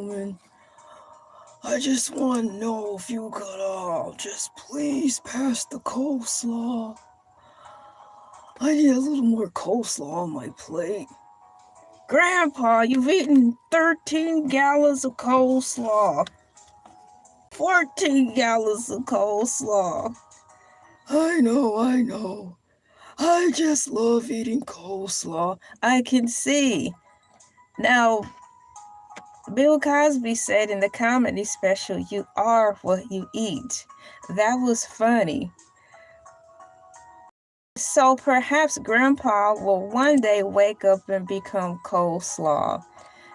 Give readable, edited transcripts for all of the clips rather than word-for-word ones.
gentlemen, I just want to know if you could just please pass the coleslaw. I need a little more coleslaw on my plate. Grandpa, you've eaten 13 gallons of coleslaw. 14 gallons of coleslaw. I know. I just love eating coleslaw. I can see. Now, Bill Cosby said in the comedy special, "You are what you eat." That was funny. So perhaps Grandpa will one day wake up and become coleslaw.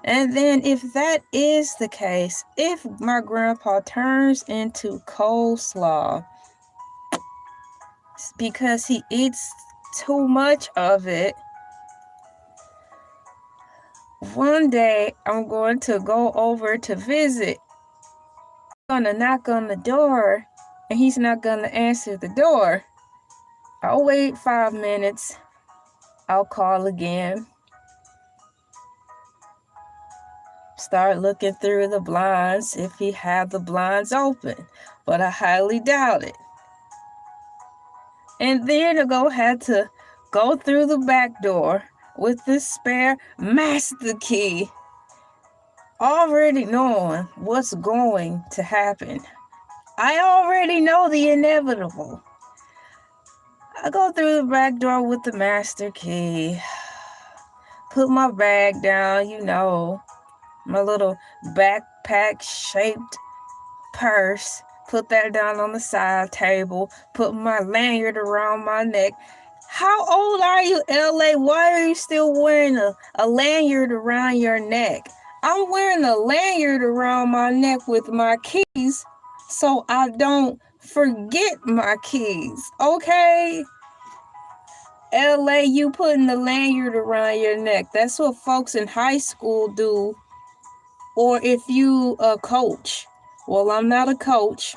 And then if that is the case, if my grandpa turns into coleslaw because he eats too much of it, one day I'm going to go over to visit. I'm going to knock on the door and he's not going to answer the door. I'll wait 5 minutes. I'll call again. Start looking through the blinds if he had the blinds open, but I highly doubt it. And then I'm going to have to go through the back door with the spare master key, already knowing what's going to happen. I already know the inevitable. I go through the back door with the master key, put my bag down, my little backpack-shaped purse, put that down on the side table, put my lanyard around my neck. How old are you, LA? Why are you still wearing a lanyard around your neck? I'm wearing a lanyard around my neck with my keys so I don't forget my keys, okay? LA, you putting the lanyard around your neck. That's what folks in high school do. Or if you a coach. Well, I'm not a coach.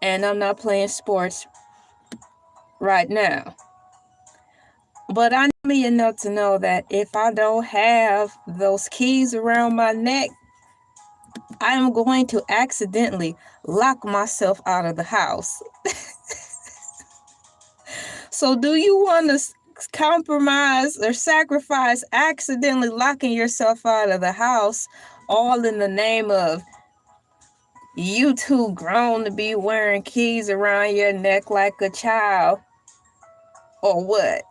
And I'm not playing sports right now. But I know me enough to know that if I don't have those keys around my neck, I am going to accidentally lock myself out of the house. So do you want to compromise or sacrifice accidentally locking yourself out of the house, all in the name of you too grown to be wearing keys around your neck like a child, or what?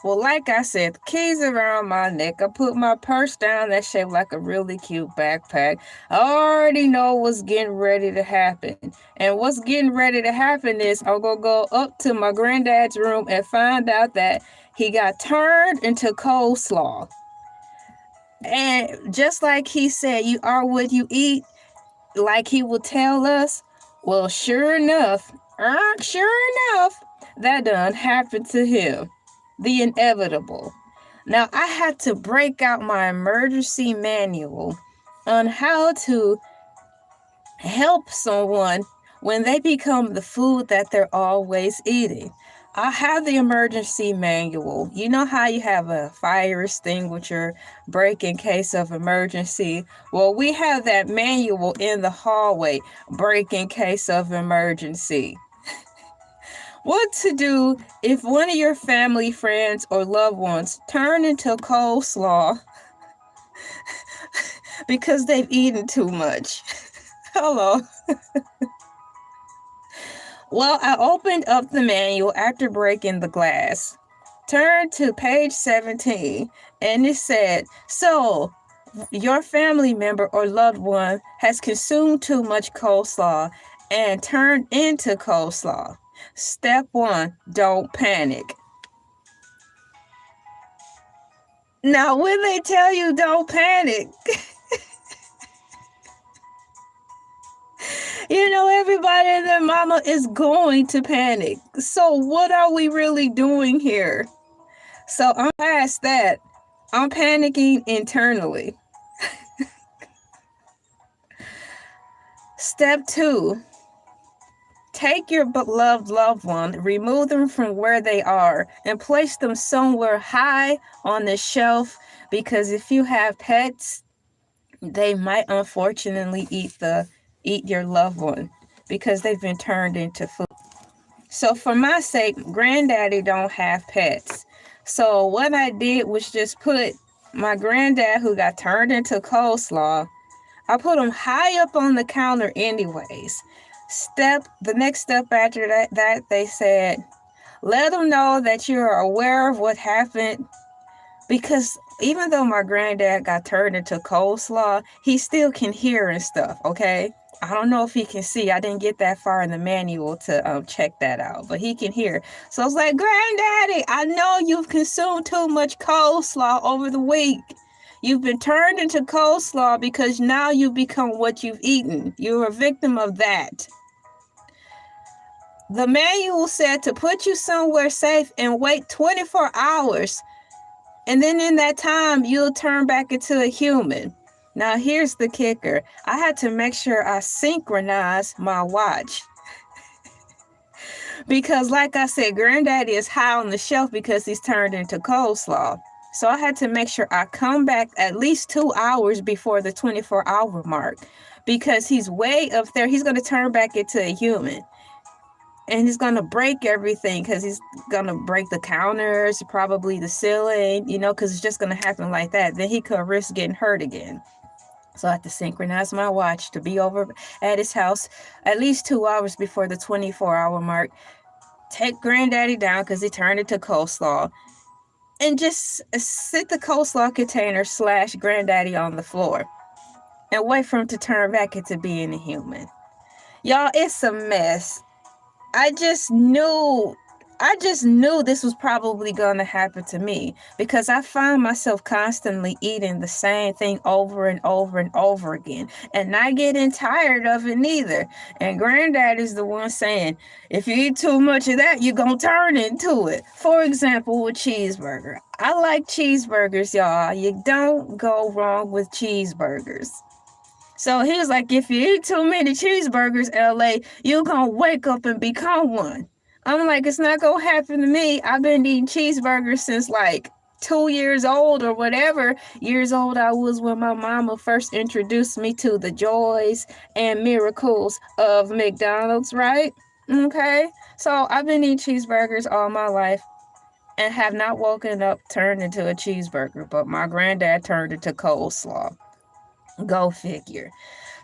Well, like I said, the keys around my neck. I put my purse down that's shaped like a really cute backpack. I already know what's getting ready to happen. And what's getting ready to happen is I'm going to go up to my granddad's room and find out that he got turned into coleslaw. And just like he said, you are what you eat, like he will tell us, well, sure enough, that done happened to him. The inevitable. Now, I had to break out my emergency manual on how to help someone when they become the food that they're always eating. I have the emergency manual. You know how you have a fire extinguisher, break in case of emergency? Well, we have that manual in the hallway, break in case of emergency. What to do if one of your family, friends, or loved ones turn into coleslaw because they've eaten too much? Hello. Well, I opened up the manual after breaking the glass, turned to page 17, and it said, so your family member or loved one has consumed too much coleslaw and turned into coleslaw. Step 1, don't panic. Now, when they tell you don't panic, everybody and their mama is going to panic. So what are we really doing here? So I'm past that. I'm panicking internally. Step 2, take your beloved loved one, remove them from where they are, and place them somewhere high on the shelf, because if you have pets, they might unfortunately eat your loved one because they've been turned into food. So for my sake, granddaddy don't have pets. So what I did was just put my granddad, who got turned into coleslaw, I put him high up on the counter anyways. The next step after that they said, let them know that you're aware of what happened, because even though my granddad got turned into coleslaw, he still can hear and stuff, okay? I don't know if he can see. I didn't get that far in the manual to check that out, but he can hear. So I was like, Granddaddy, I know you've consumed too much coleslaw over the week. You've been turned into coleslaw because now you've become what you've eaten. You're a victim of that. The manual said to put you somewhere safe and wait 24 hours. And then in that time, you'll turn back into a human. Now, here's the kicker. I had to make sure I synchronize my watch. Because like I said, Granddaddy is high on the shelf because he's turned into coleslaw. So I had to make sure I come back at least 2 hours before the 24-hour mark. Because he's way up there. He's going to turn back into a human. And he's going to break everything, because he's going to break the counters, probably the ceiling, because it's just going to happen like that. Then he could risk getting hurt again. So I had to synchronize my watch to be over at his house at least 2 hours before the 24-hour mark. Take Granddaddy down because he turned into coleslaw. And just sit the coleslaw container / Granddaddy on the floor. And wait for him to turn back into being a human. Y'all, it's a mess. I just knew this was probably going to happen to me, because I find myself constantly eating the same thing over and over and over again, and not getting tired of it neither. And Granddad is the one saying, if you eat too much of that, you're going to turn into it. For example, with cheeseburger. I like cheeseburgers, y'all. You don't go wrong with cheeseburgers. So he was like, if you eat too many cheeseburgers, LA, you're going to wake up and become one. I'm like, it's not going to happen to me. I've been eating cheeseburgers since like 2 years old, or whatever years old I was when my mama first introduced me to the joys and miracles of McDonald's, right? Okay. So I've been eating cheeseburgers all my life and have not woken up turned into a cheeseburger, but my granddad turned into coleslaw. Go figure.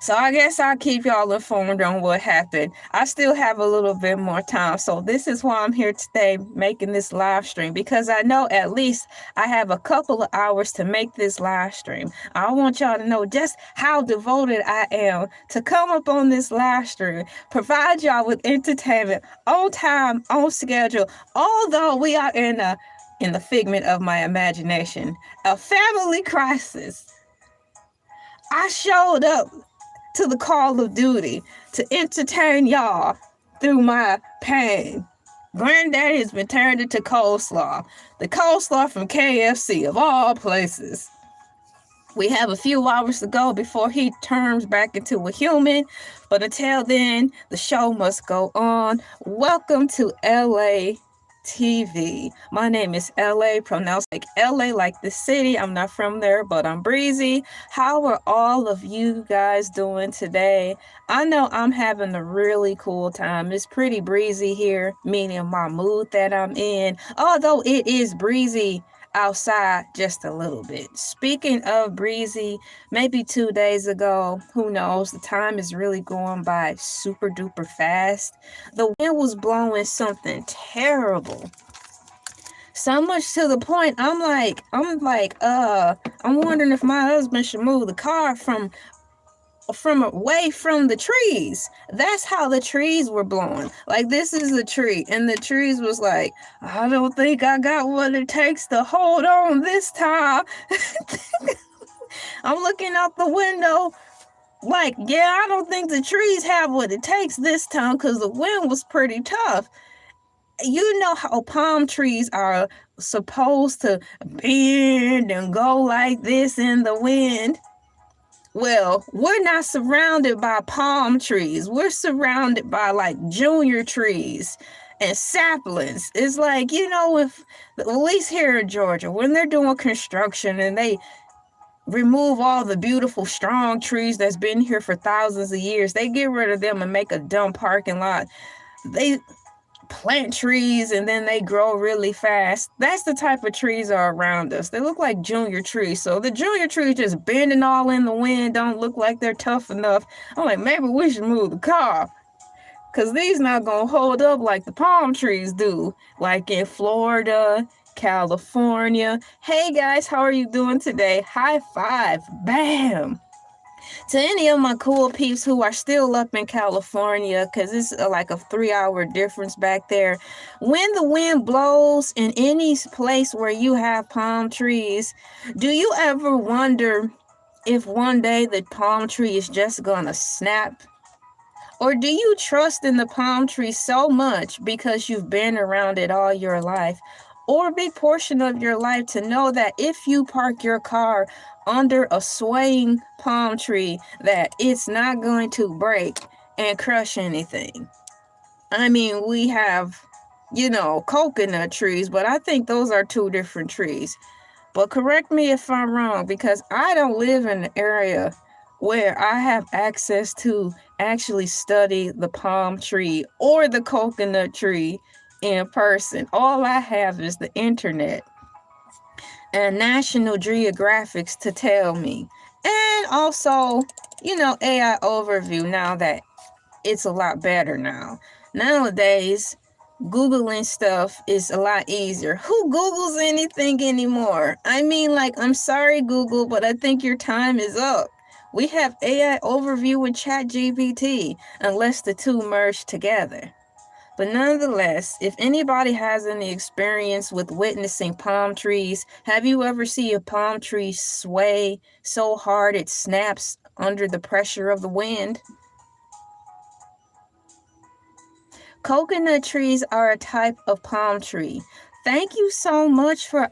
So I guess I'll keep y'all informed on what happened. I still have a little bit more time. So this is why I'm here today making this live stream, because I know at least I have a couple of hours to make this live stream. I want y'all to know just how devoted I am to come up on this live stream, provide y'all with entertainment on time, on schedule, although we are in the figment of my imagination, a family crisis. I showed up to the call of duty to entertain y'all through my pain. Granddaddy has been turned into coleslaw. The coleslaw from KFC, of all places. We have a few hours to go before he turns back into a human. But until then, the show must go on. Welcome to Elay TV. My name is Elay, pronounced like LA, like the city. I'm not from there, but I'm breezy. How are all of you guys doing today? I know I'm having a really cool time. It's pretty breezy here, meaning my mood that I'm in, although it is breezy outside just a little bit. Speaking of breezy, maybe 2 days ago, who knows, the time is really going by super duper fast. The wind was blowing something terrible, so much to the point I'm wondering if my husband should move the car from away from the trees. That's how the trees were blowing. Like, this is a tree, and the trees was like, I don't think I got what it takes to hold on this time. I'm looking out the window like, yeah, I don't think the trees have what it takes this time, because the wind was pretty tough. You know how palm trees are supposed to bend and go like this in the wind. Well, we're not surrounded by palm trees. We're surrounded by like junior trees and saplings. It's like, if at least here in Georgia, when they're doing construction and they remove all the beautiful strong trees that's been here for thousands of years, they get rid of them and make a dumb parking lot. They plant trees and then they grow really fast. That's the type of trees are around us. They look like junior trees. So the junior trees just bending all in the wind, don't look like they're tough enough. I'm like, maybe we should move the car, because these not gonna hold up like the palm trees do, like in Florida, California. Hey guys, how are you doing today? High five. Bam. To any of my cool peeps who are still up in California, because it's like a 3-hour difference back there, when the wind blows in any place where you have palm trees, do you ever wonder if one day the palm tree is just gonna snap? Or do you trust in the palm tree so much because you've been around it all your life, or a big portion of your life, to know that if you park your car under a swaying palm tree, that it's not going to break and crush anything? I mean, we have, coconut trees, but I think those are two different trees. But correct me if I'm wrong, because I don't live in an area where I have access to actually study the palm tree or the coconut tree in person. All I have is the internet and National Geographics to tell me. And also, AI overview, now that it's a lot better now. Nowadays, Googling stuff is a lot easier. Who Googles anything anymore? I mean, like, I'm sorry, Google, but I think your time is up. We have AI overview and ChatGPT, unless the two merge together. But nonetheless, if anybody has any experience with witnessing palm trees, have you ever seen a palm tree sway so hard it snaps under the pressure of the wind? Coconut trees are a type of palm tree. Thank you so much for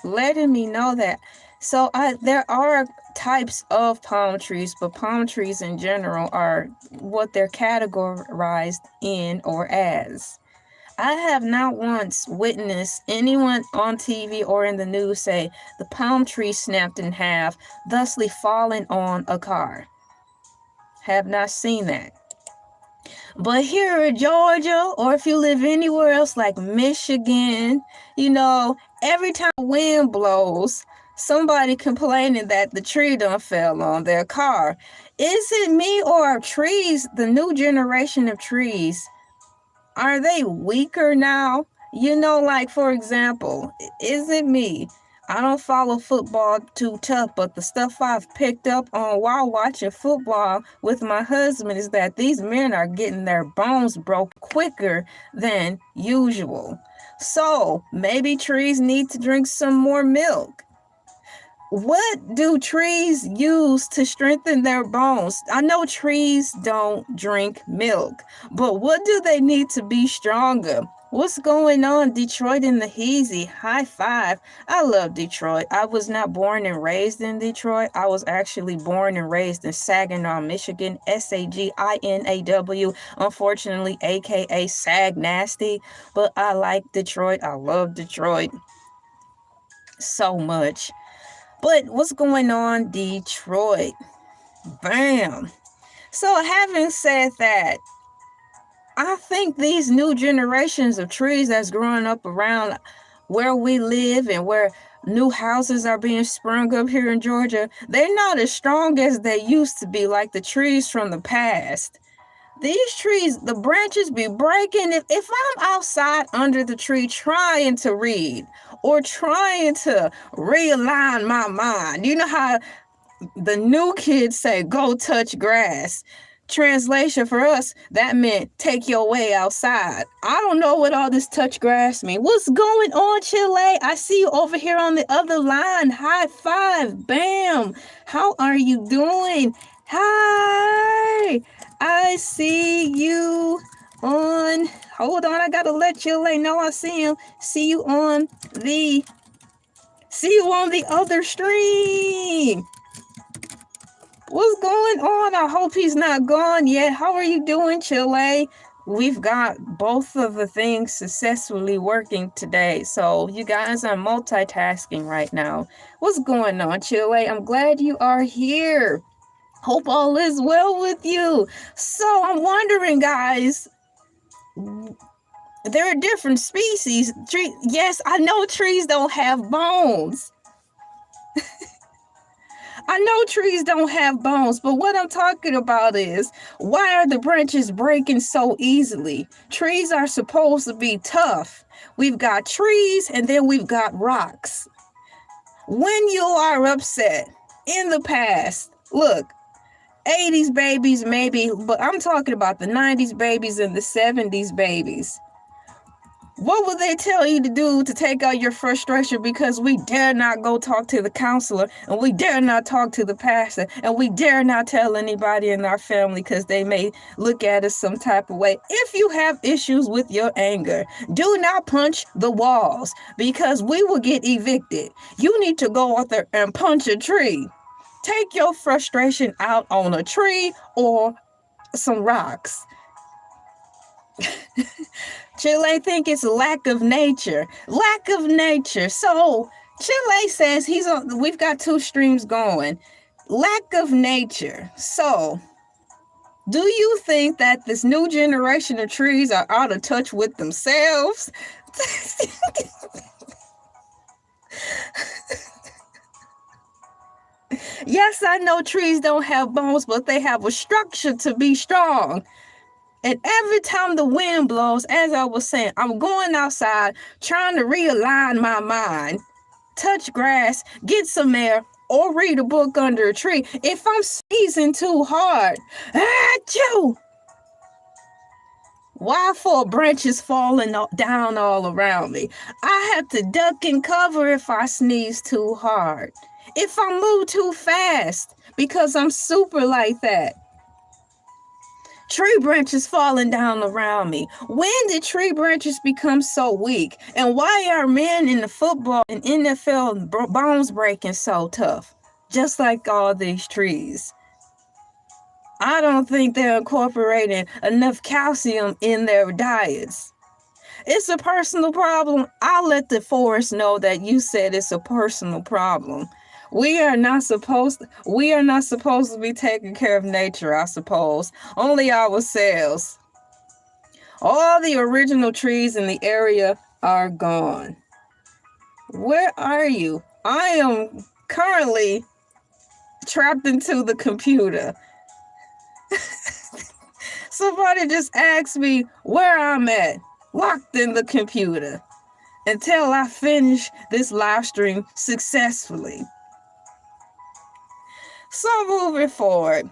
letting me know that. So there are types of palm trees, but palm trees in general are what they're categorized in or as. I have not once witnessed anyone on TV or in the news say the palm tree snapped in half, thusly falling on a car. Have not seen that. But here in Georgia, or if you live anywhere else like Michigan, every time the wind blows, somebody complaining that the tree done fell on their car. Is it me, or are trees, the new generation of trees, are they weaker now? Like, for example, is it me? I don't follow football too tough, but the stuff I've picked up on while watching football with my husband is that these men are getting their bones broke quicker than usual. So maybe trees need to drink some more milk. What do trees use to strengthen their bones? I know trees don't drink milk, but what do they need to be stronger? What's going on, Detroit in the Heezy? High five. I love Detroit. I was not born and raised in Detroit. I was actually born and raised in Saginaw, Michigan, Saginaw, unfortunately, aka Sag Nasty. But I like Detroit. I love Detroit so much. But what's going on, Detroit? Bam. So having said that, I think these new generations of trees that's growing up around where we live and where new houses are being sprung up here in Georgia, they're not as strong as they used to be, like the trees from the past. These trees, the branches be breaking. If I'm outside under the tree trying to read or trying to realign my mind, you know how the new kids say, go touch grass. Translation for us, that meant take your way outside. I don't know what all this touch grass mean. What's going on, Chile? I see you over here on the other line. High five. Bam. How are you doing? Hi. I see you on, hold on, I gotta let Chile know I see him. See you on the other stream. What's going on? I hope he's not gone yet. How are you doing, Chile? We've got both of the things successfully working today. So you guys are multitasking right now. What's going on, Chile? I'm glad you are here. Hope all is well with you. So I'm wondering, guys, there are different species. Yes, I know trees don't have bones. I know trees don't have bones, but what I'm talking about is, why are the branches breaking so easily? Trees are supposed to be tough. We've got trees and then we've got rocks. When you are upset in the past, look, 80s babies maybe, but I'm talking about the 90s babies and the 70s babies. What would they tell you to do to take out your frustration? Because we dare not go talk to the counselor, and we dare not talk to the pastor, and we dare not tell anybody in our family because they may look at us some type of way. If you have issues with your anger, do not punch the walls because we will get evicted. You need to go out there and punch a tree. Take your frustration out on a tree or some rocks. Chile think it's lack of nature. Lack of nature. So Chile says we've got two streams going. Lack of nature. So do you think that this new generation of trees are out of touch with themselves? Yes, I know trees don't have bones, but they have a structure to be strong. And every time the wind blows, as I was saying, I'm going outside trying to realign my mind, touch grass, get some air, or read a book under a tree. If I'm sneezing too hard, achoo! Why for branches falling down all around me? I have to duck and cover if I sneeze too hard. If I move too fast, because I'm super like that. Tree branches falling down around me. When did tree branches become so weak? And why are men in the football and NFL bones breaking so tough? Just like all these trees. I don't think they're incorporating enough calcium in their diets. It's a personal problem. I'll let the forest know that you said it's a personal problem. We are not supposed to be taking care of nature, I suppose. Only ourselves. All the original trees in the area are gone. Where are you? I am currently trapped into the computer. Somebody just asked me where I'm at, locked in the computer, until I finish this live stream successfully. So moving forward,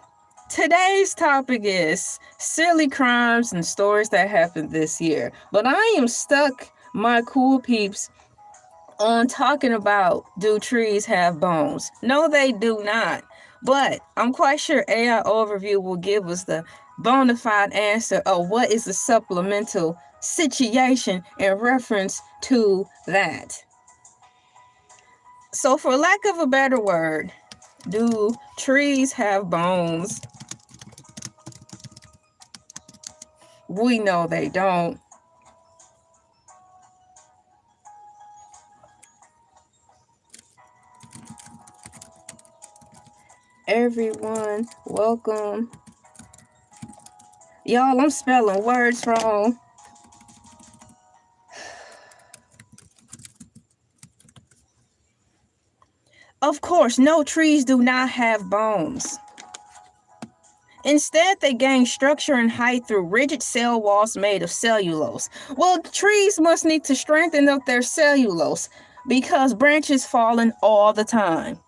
today's topic is silly crimes and stories that happened this year. But I am stuck, my cool peeps, on talking about, do trees have bones? No, they do not. But I'm quite sure AI Overview will give us the bona fide answer of what is the supplemental situation in reference to that. So for lack of a better word, do trees have bones? We know they don't. Everyone, welcome. Y'all, I'm spelling words wrong. Of course, no, trees do not have bones. Instead, they gain structure and height through rigid cell walls made of cellulose. Well, trees must need to strengthen up their cellulose because branches falling all the time.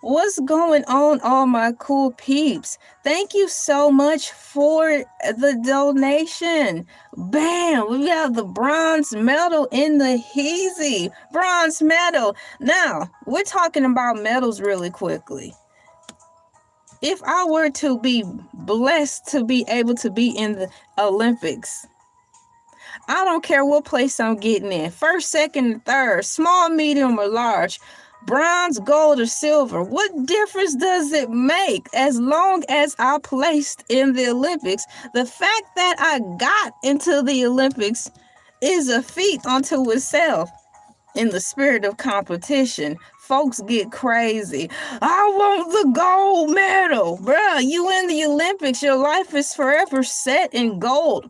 What's going on, all my cool peeps? Thank you so much for the donation. Bam! We got the bronze medal in the Heezy. Bronze medal. Now, we're talking about medals really quickly. If I were to be blessed to be able to be in the Olympics, I don't care what place I'm getting in. First, second, and third, small, medium, or large. bronze, gold, or silver. What difference does it make as long as I placed in the Olympics? The fact that I got into the Olympics is a feat unto itself. In the spirit of competition, folks get crazy. I want the gold medal. Bruh, you in the Olympics. Your life is forever set in gold.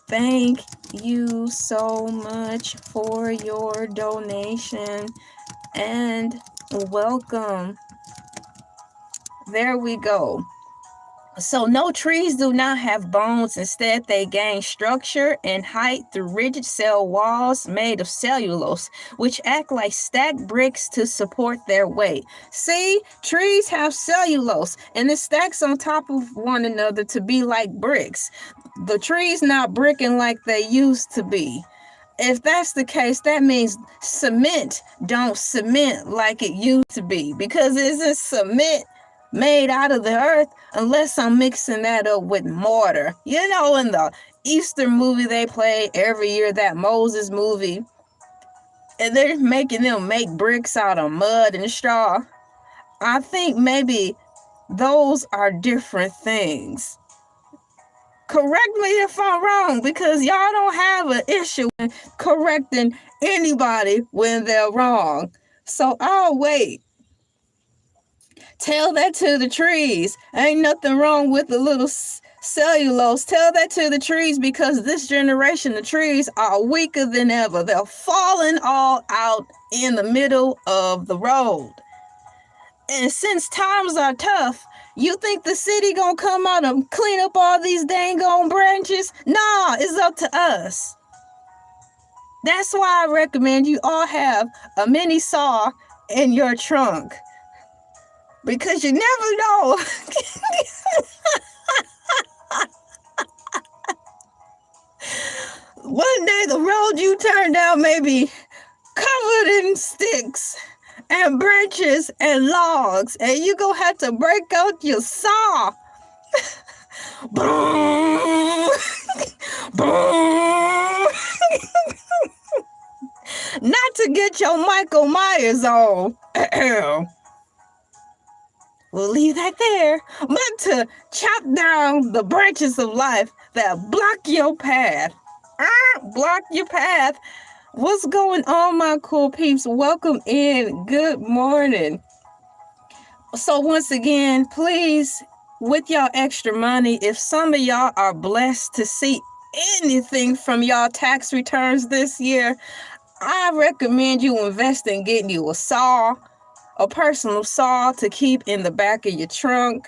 Thank you so much for your donation and welcome. There we go. So no, trees do not have bones. Instead, they gain structure and height through rigid cell walls made of cellulose, which act like stacked bricks to support their weight. See, trees have cellulose and it stacks on top of one another to be like bricks. The trees not bricking like they used to be. If that's the case, that means cement don't cement like it used to be, because isn't cement made out of the earth? Unless I'm mixing that up with mortar. You know, in the Easter movie they play every year, that Moses movie, and they're making them make bricks out of mud and straw. I think maybe those are different things. Correct me if I'm wrong, because y'all don't have an issue in correcting anybody when they're wrong. So I'll wait. Tell that to the trees. Ain't nothing wrong with the little cellulose. Tell that to the trees, because this generation of trees are weaker than ever. They're falling all out in the middle of the road. And since times are tough, you think the city gonna come out and clean up all these dang on branches? Nah, it's up to us. That's why I recommend you all have a mini saw in your trunk, because you never know. One day the road you turn down may be covered in sticks and branches and logs, and you gonna have to break out your saw. Not to get your Michael Myers on. We'll leave that there. But to chop down the branches of life that block your path. Block your path. What's going on, my cool peeps? Welcome in. Good morning. So once again, please, with y'all extra money, if some of y'all are blessed to see anything from y'all tax returns this year, I recommend you invest in getting you a saw, a personal saw to keep in the back of your trunk,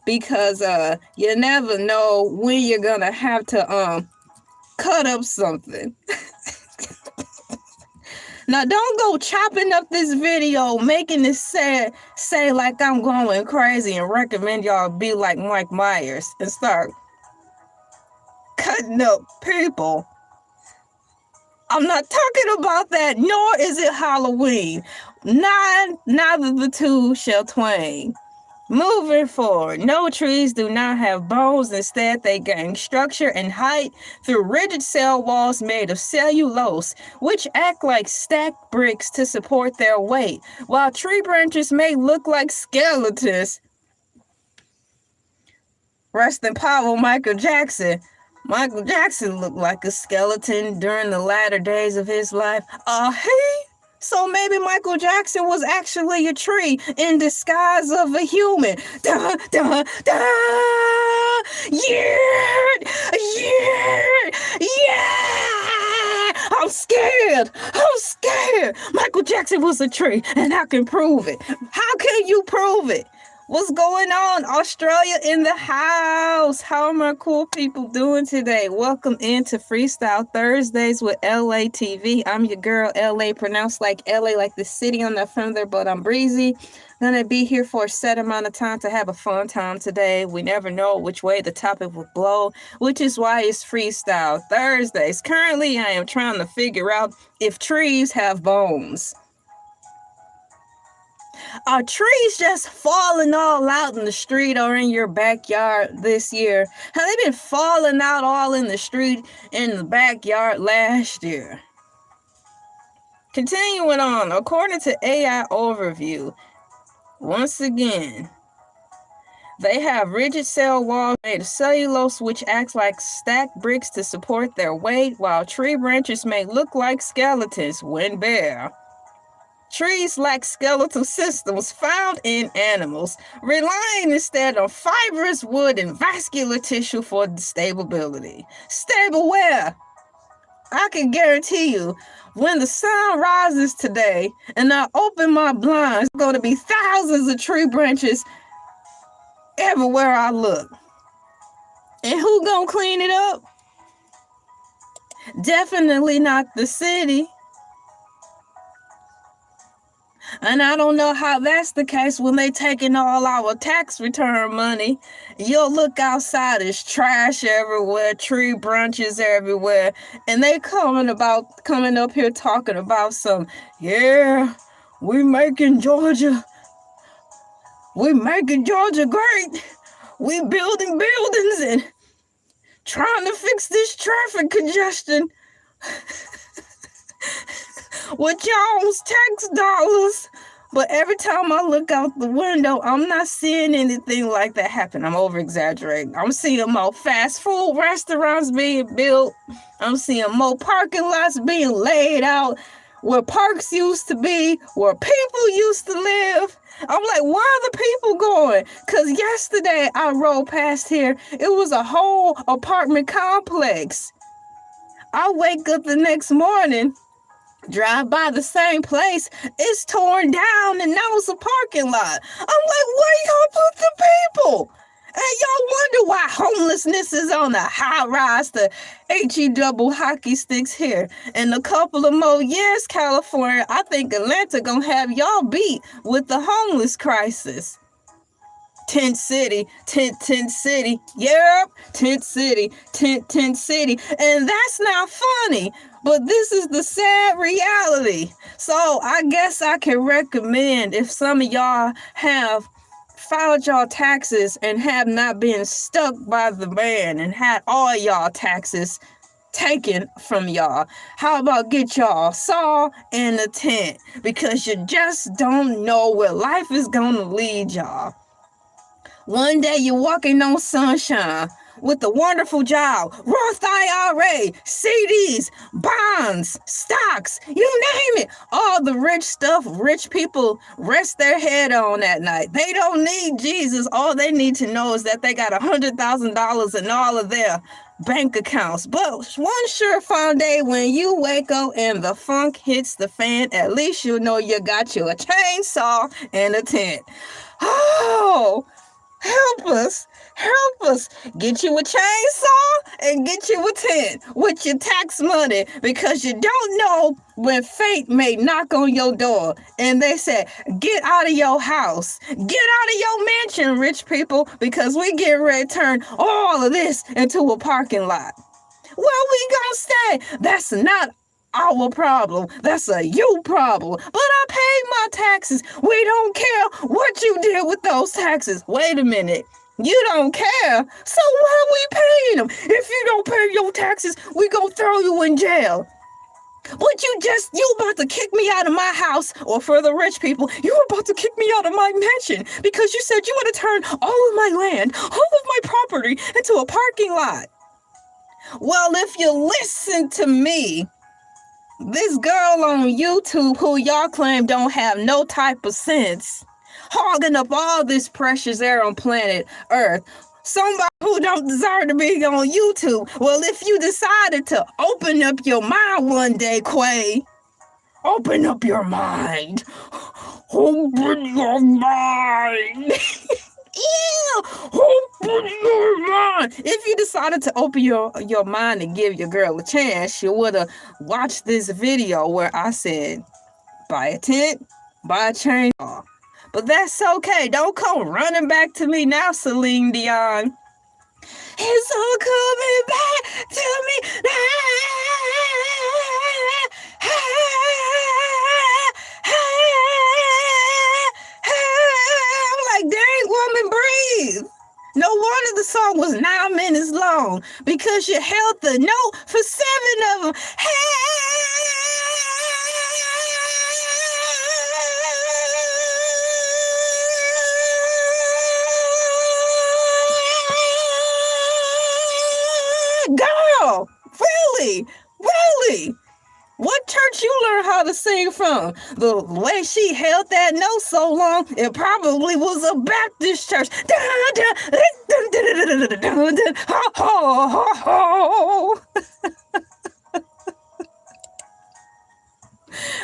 because you never know when you're gonna have to cut up something. Now, don't go chopping up this video, making it say like I'm going crazy and recommend y'all be like Mike Myers and start cutting up people. I'm not talking about that, nor is it Halloween. Neither the two shall twain. Moving forward, no, trees do not have bones. Instead, they gain structure and height through rigid cell walls made of cellulose, which act like stacked bricks to support their weight. While tree branches may look like skeletons. Rest in power, Michael Jackson. Michael Jackson looked like a skeleton during the latter days of his life. So maybe Michael Jackson was actually a tree in disguise of a human. Duh, duh, duh. Yeah, yeah, yeah. I'm scared. Michael Jackson was a tree, and I can prove it. How can you prove it? What's going on? Australia in the house. How are my cool people doing today? Welcome into Freestyle Thursdays with Elay TV. I'm your girl, LA, pronounced like LA, like the city. I'm not from there, but I'm breezy. Gonna be here for a set amount of time to have a fun time today. We never know which way the topic will blow, which is why it's Freestyle Thursdays. Currently, I am trying to figure out if trees have bones. Are trees just falling all out in the street or in your backyard this year? Have they been falling out all in the street in the backyard last year? Continuing on, according to AI Overview, once again, they have rigid cell walls made of cellulose which acts like stacked bricks to support their weight, while tree branches may look like skeletons when bare. Trees lack skeletal systems found in animals, relying instead on fibrous wood and vascular tissue for stability. Stable where? I can guarantee you, when the sun rises today and I open my blinds, there's going to be thousands of tree branches everywhere I look. And who gonna clean it up? Definitely not the city. And I don't know how that's the case when they taking all our tax return money. You'll look outside, there's trash everywhere, tree branches everywhere, and they coming up here talking about some, yeah, we making Georgia great. We building buildings and trying to fix this traffic congestion with y'all's tax dollars. But every time I look out the window, I'm not seeing anything like that happen. I'm over exaggerating. I'm seeing more fast food restaurants being built. I'm seeing more parking lots being laid out where parks used to be, where people used to live. I'm like, where are the people going? Because yesterday I rode past here. It was a whole apartment complex. I wake up the next morning, drive by the same place, it's torn down and now it's a parking lot. I'm like, where y'all put the people? And y'all wonder why homelessness is on the high rise to HE double hockey sticks here. In a couple of more years, California, I think Atlanta gonna have y'all beat with the homeless crisis. Tent City, tent city, yep, tent city. And that's not funny, but this is the sad reality. So I guess I can recommend, if some of y'all have filed y'all taxes and have not been stuck by the man and had all y'all taxes taken from y'all, how about get y'all a saw and a tent, because you just don't know where life is gonna lead y'all. One day you're walking on sunshine with a wonderful job, Roth IRA, CDs, bonds, stocks, you name it. All the rich stuff rich people rest their head on at night. They don't need Jesus. All they need to know is that they got $100,000 in all of their bank accounts. But one surefire day when you wake up and the funk hits the fan, at least you know you got you a chainsaw and a tent. Oh, help us. Get you a chainsaw and get you a tent with your tax money, because you don't know when fate may knock on your door and they say, get out of your house, get out of your mansion, rich people, because we get ready to turn all of this into a parking lot. Where we gonna stay? That's not our problem. That's a you problem. But I paid my taxes. We don't care what you did with those taxes. Wait a minute. You don't care. So why are we paying them? If you don't pay your taxes, we gonna throw you in jail. But you about to kick me out of my house, or for the rich people, you about to kick me out of my mansion because you said you want to turn all of my land, all of my property into a parking lot. Well, if you listen to me, this girl on YouTube who y'all claim don't have no type of sense, hogging up all this precious air on planet Earth, somebody who don't deserve to be on YouTube. Well, if you decided to open up your mind one day, Quay, open up your mind. Open your mind. Yeah, open your mind. If you decided to open your mind and give your girl a chance, you would have watched this video where I said, buy a tent, buy a chainsaw. But that's okay. Don't come running back to me now, Celine Dion. It's all coming back to me now. I'm like, dang, woman, breathe. No wonder the song was 9 minutes long, because you held the note for 7 of them. from. The way she held that note so long, it probably was a Baptist church.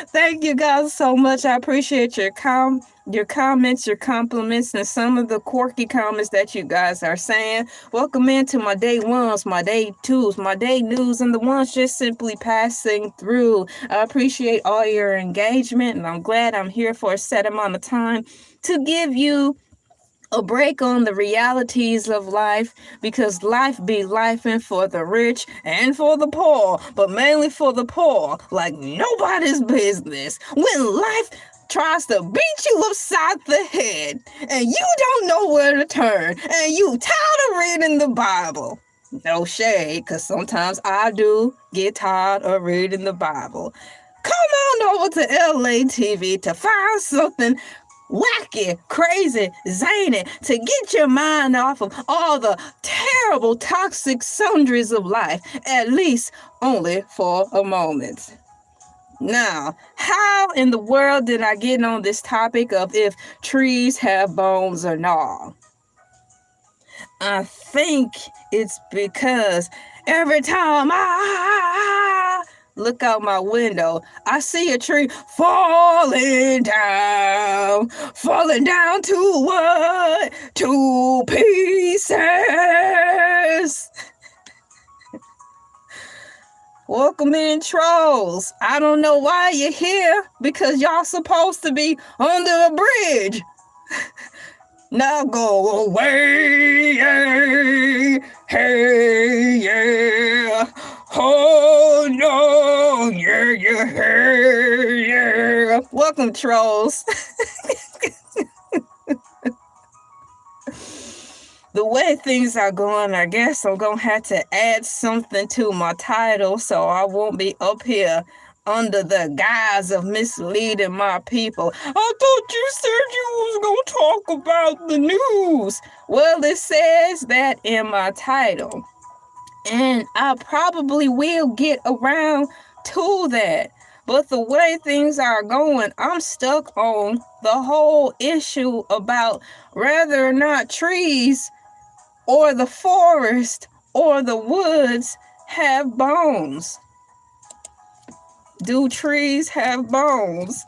Thank you guys so much. I appreciate your comments, your compliments, and some of the quirky comments that you guys are saying. Welcome into my day ones, my day twos, my day news, and the ones just simply passing through. I appreciate all your engagement, and I'm glad I'm here for a set amount of time to give you a break on the realities of life, because life be lifing for the rich and for the poor, but mainly for the poor, like nobody's business. When life tries to beat you upside the head and you don't know where to turn and you tired of reading the Bible. No shade, because sometimes I do get tired of reading the Bible. Come on over to Elay TV to find something wacky, crazy, zany, to get your mind off of all the terrible, toxic sundries of life, at least only for a moment. Now, how in the world did I get on this topic of if trees have bones or not? I think it's because every time I look out my window, I see a tree falling down to what? To pieces. Welcome in, trolls. I don't know why you're here, because y'all supposed to be under a bridge. Now go away, hey, yeah. Oh no, yeah. Welcome, trolls. The way things are going, I guess I'm gonna have to add something to my title so I won't be up here under the guise of misleading my people. I thought you said you was gonna talk about the news. Well, it says that in my title, and I probably will get around to that. But the way things are going, I'm stuck on the whole issue about whether or not trees or the forest or the woods have bones. Do trees have bones?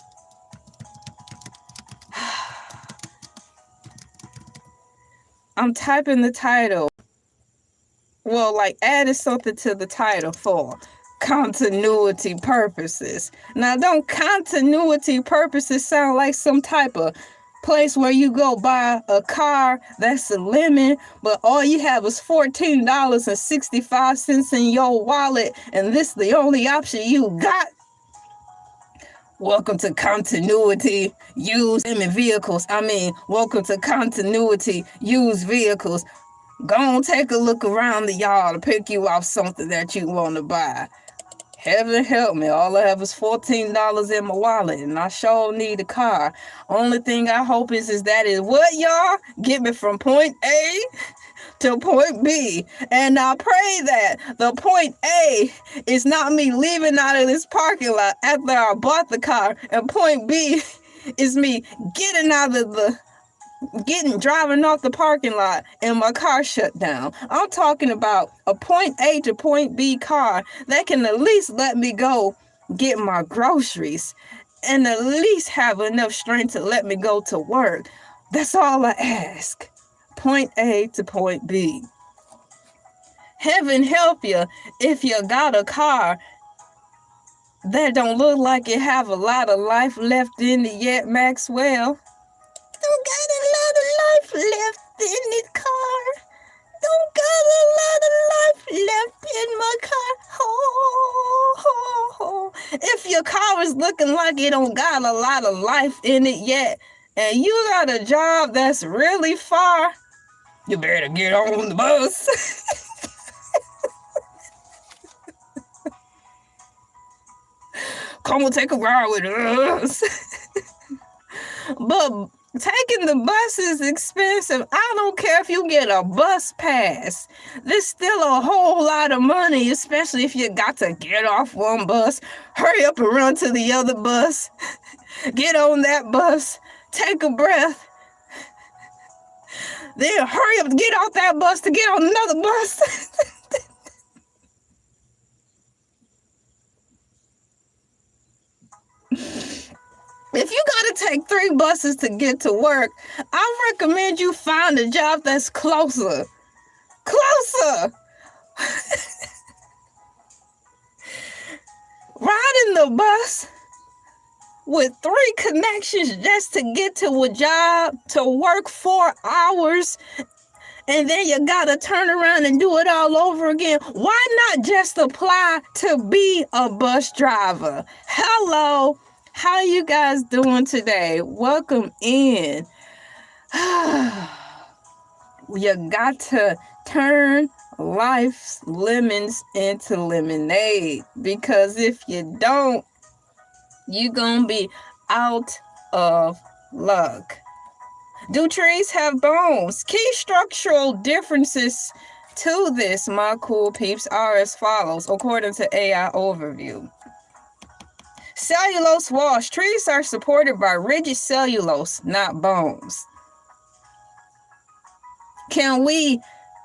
I'm typing the title. Well, like adding something to the title for continuity purposes. Now, don't continuity purposes sound like some type of place where you go buy a car that's a lemon, but all you have is $14.65 in your wallet, and this the only option you got? Welcome to continuity used vehicles. Welcome to continuity used vehicles. Go on, take a look around the yard to pick you off something that you want to buy. Heaven help me, all I have is $14 in my wallet, and I sure need a car. Only thing I hope is that what, y'all? Get me from point A to point B. And I pray that the point A is not me leaving out of this parking lot after I bought the car, and point B is me driving off the parking lot and my car shut down. I'm talking about a point A to point B car that can at least let me go get my groceries and at least have enough strength to let me go to work. That's all I ask. Point A to point B. Heaven help you if you got a car that don't look like it have a lot of life left in it yet, Maxwell. Don't got a lot of life left in this car. Don't got a lot of life left in my car. If your car is looking like it don't got a lot of life in it yet, and you got a job that's really far, you better get on the bus. Come and take a ride with us. But Taking the bus is expensive. I don't care if you get a bus pass. There's still a whole lot of money, especially if you got to get off one bus, hurry up and run to the other bus, get on that bus, take a breath, then hurry up and get off that bus to get on another bus. If you gotta take 3 buses to get to work, I recommend you find a job that's closer. Closer! Riding the bus with 3 connections just to get to a job, to work 4 hours, and then you gotta turn around and do it all over again. Why not just apply to be a bus driver? Hello. How you guys doing today? Welcome in. You got to turn life's lemons into lemonade, because if you don't, you're gonna be out of luck. Do trees have bones? Key structural differences to this, my cool peeps, are as follows, according to AI Overview. Cellulose walls. Trees are supported by rigid cellulose, not bones. Can we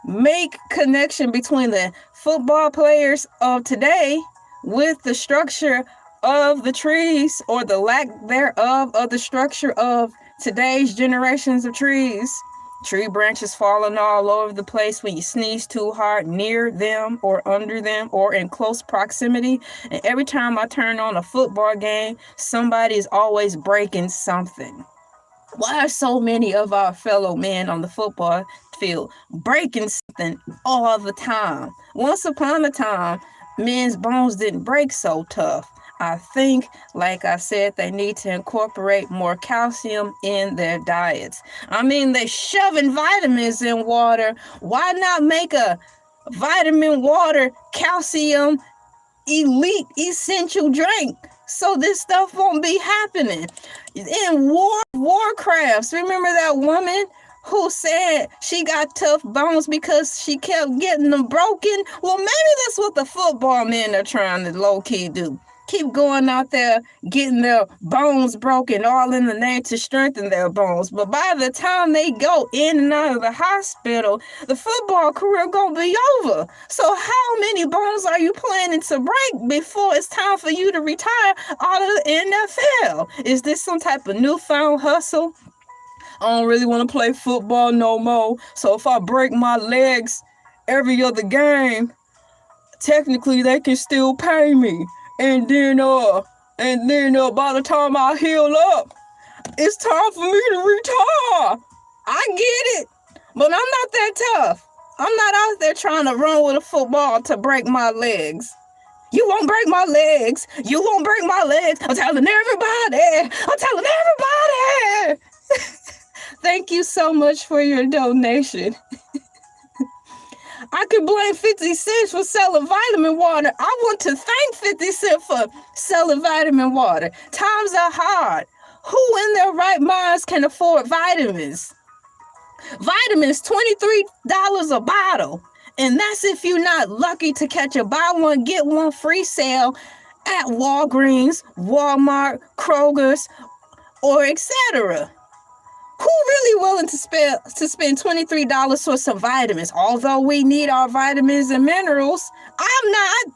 make connection between the football players of today with the structure of the trees, or the lack thereof of the structure of today's generations of trees? Tree branches falling all over the place when you sneeze too hard near them or under them or in close proximity. And every time I turn on a football game, somebody is always breaking something. Why are so many of our fellow men on the football field breaking something all the time? Once upon a time, men's bones didn't break so tough. I think, like I said, they need to incorporate more calcium in their diets. I mean, they're shoving vitamins in water. Why not make a vitamin water calcium elite essential drink so this stuff won't be happening? In Warcrafts, remember that woman who said she got tough bones because she kept getting them broken? Well, maybe that's what the football men are trying to low-key do. Keep going out there getting their bones broken, all in the name to strengthen their bones. But by the time they go in and out of the hospital, the football career gonna be over. So how many bones are you planning to break before it's time for you to retire out of the NFL? Is this some type of newfound hustle? I don't really want to play football no more. So if I break my legs every other game, technically they can still pay me. And then by the time I heal up, it's time for me to retire. I get it, but I'm not that tough. I'm not out there trying to run with a football to break my legs. You won't break my legs. You won't break my legs. I'm telling everybody. I'm telling everybody. Thank you so much for your donation. I could blame 50 Cent for selling vitamin water. I want to thank 50 Cent for selling vitamin water. Times are hard. Who in their right minds can afford vitamins? Vitamins, $23 a bottle. And that's if you're not lucky to catch a buy one, get one free sale at Walgreens, Walmart, Kroger's, or etc. Who really willing to spend $23 for some vitamins? Although we need our vitamins and minerals, I'm not.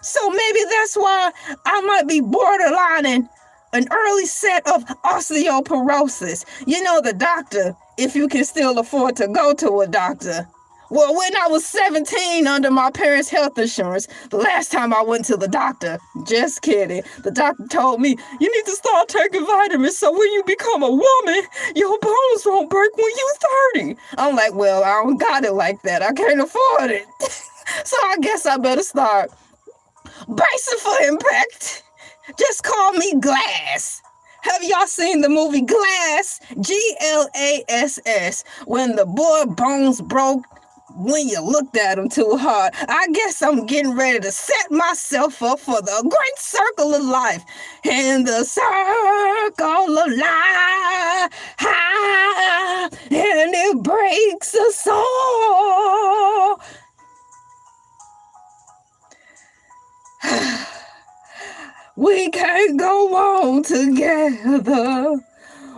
So maybe that's why I might be borderlining an early set of osteoporosis. You know, the doctor, if you can still afford to go to a doctor. Well, when I was 17 under my parents' health insurance, the last time I went to the doctor, just kidding, the doctor told me, you need to start taking vitamins so when you become a woman, your bones won't break when you're 30. I'm like, well, I don't got it like that. I can't afford it. So I guess I better start bracing for impact. Just call me Glass. Have y'all seen the movie Glass? Glass. When the boy bones broke when you looked at him too hard. I guess I'm getting ready to set myself up for the great circle of life. In the circle of life. We can't go on together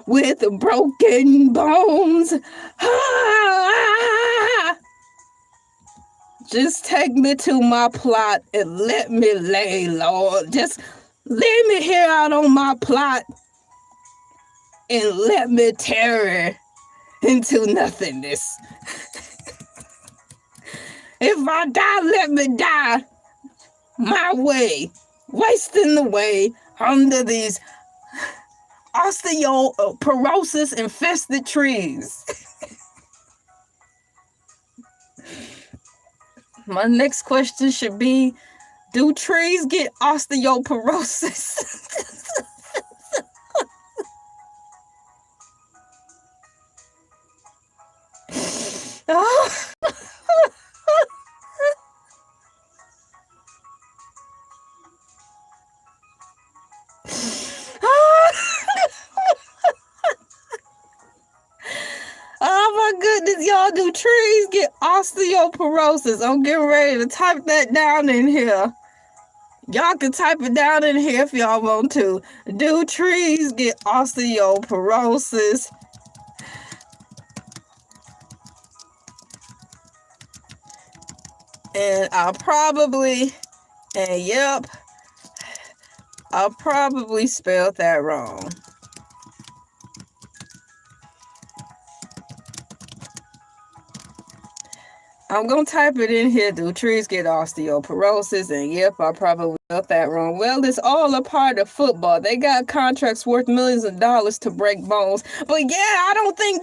with broken bones. Ah! Just take me to my plot and let me lay, Lord. Just leave me here out on my plot and let me tear into nothingness. If I die, let me die my way, wasting away under these osteoporosis infested trees. My next question should be, do trees get osteoporosis? Oh. Oh my goodness, y'all, do trees get osteoporosis? I'm getting ready to type that down in here. Y'all can type it down in here if y'all want to. Do trees get osteoporosis? And I'll probably spelled that wrong. I'm going to type it in here. Do trees get osteoporosis? And yep, I probably spelled that wrong. Well, it's all a part of football. They got contracts worth millions of dollars to break bones. But yeah, I don't think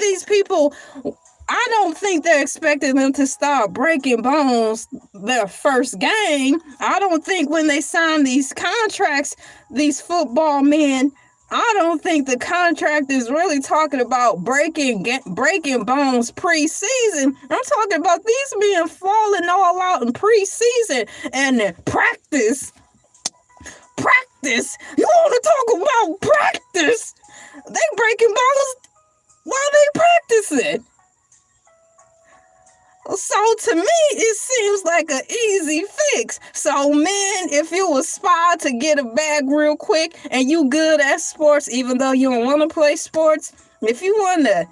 they're expecting them to start breaking bones their first game. I don't think when they sign these contracts, these football men, I don't think the contract is really talking about breaking bones preseason. I'm talking about these men falling all out in preseason and practice. Practice? You want to talk about practice? They breaking bones while they practicing. So to me, it seems like an easy fix. So man, if you aspire to get a bag real quick and you good at sports, even though you don't want to play sports, if you want to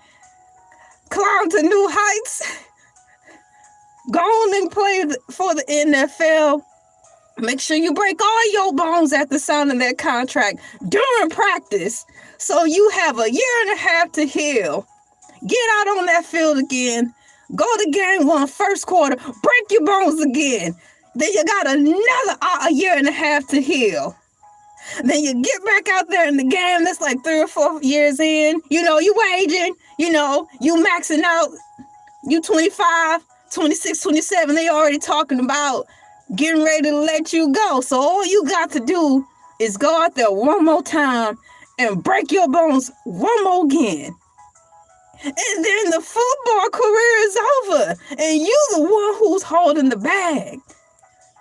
climb to new heights, go on and play for the NFL. Make sure you break all your bones at the signing of that contract during practice. So you have a year and a half to heal. Get out on that field again. Go to game one, first quarter, break your bones again. Then you got another a year and a half to heal. Then you get back out there in the game that's like 3 or 4 years in. You know, you aging, you maxing out. You 25, 26, 27. They already talking about getting ready to let you go. So all you got to do is go out there one more time and break your bones one more again. And then the football career is over. And you the one who's holding the bag.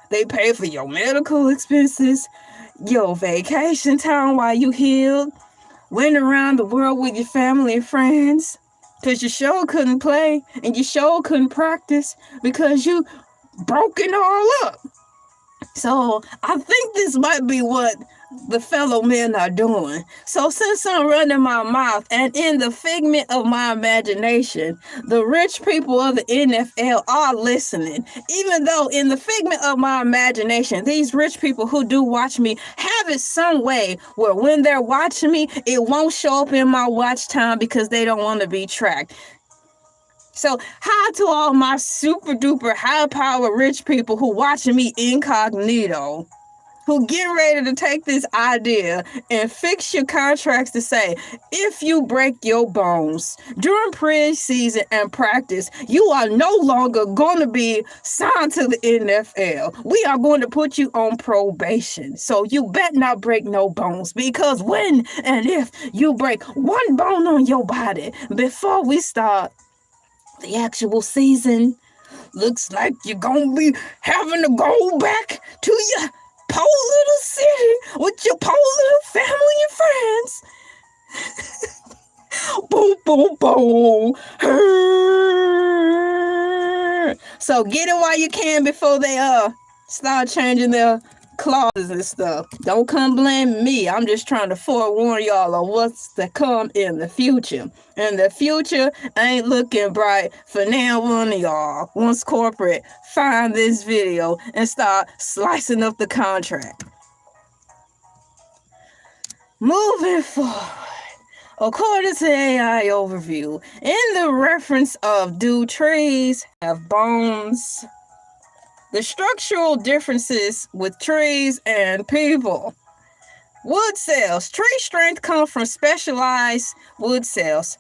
They pay for your medical expenses, your vacation time while you healed, went around the world with your family and friends, because you sure couldn't play and you sure couldn't practice because you broke it all up. So I think this might be what the fellow men are doing. So since I'm running my mouth and in the figment of my imagination, the rich people of the NFL are listening. Even though in the figment of my imagination, these rich people who do watch me have it some way where when they're watching me, it won't show up in my watch time because they don't want to be tracked. So hi to all my super duper high power rich people who watching me incognito, who getting ready to take this idea and fix your contracts to say, if you break your bones during preseason and practice, you are no longer going to be signed to the NFL. We are going to put you on probation. So you better not break no bones, because when and if you break one bone on your body before we start the actual season, looks like you're gonna be having to go back to your poor little city with your poor little family and friends. Boom, boom, boom. So get it while you can before they start changing their clauses and stuff. Don't come blame me. I'm just trying to forewarn y'all on what's to come in the future. And the future ain't looking bright for now one of y'all. Once corporate find this video and start slicing up the contract. Moving forward. According to AI overview, in the reference of do trees have bones? The structural differences with trees and people. Wood cells. Tree strength comes from specialized wood cells.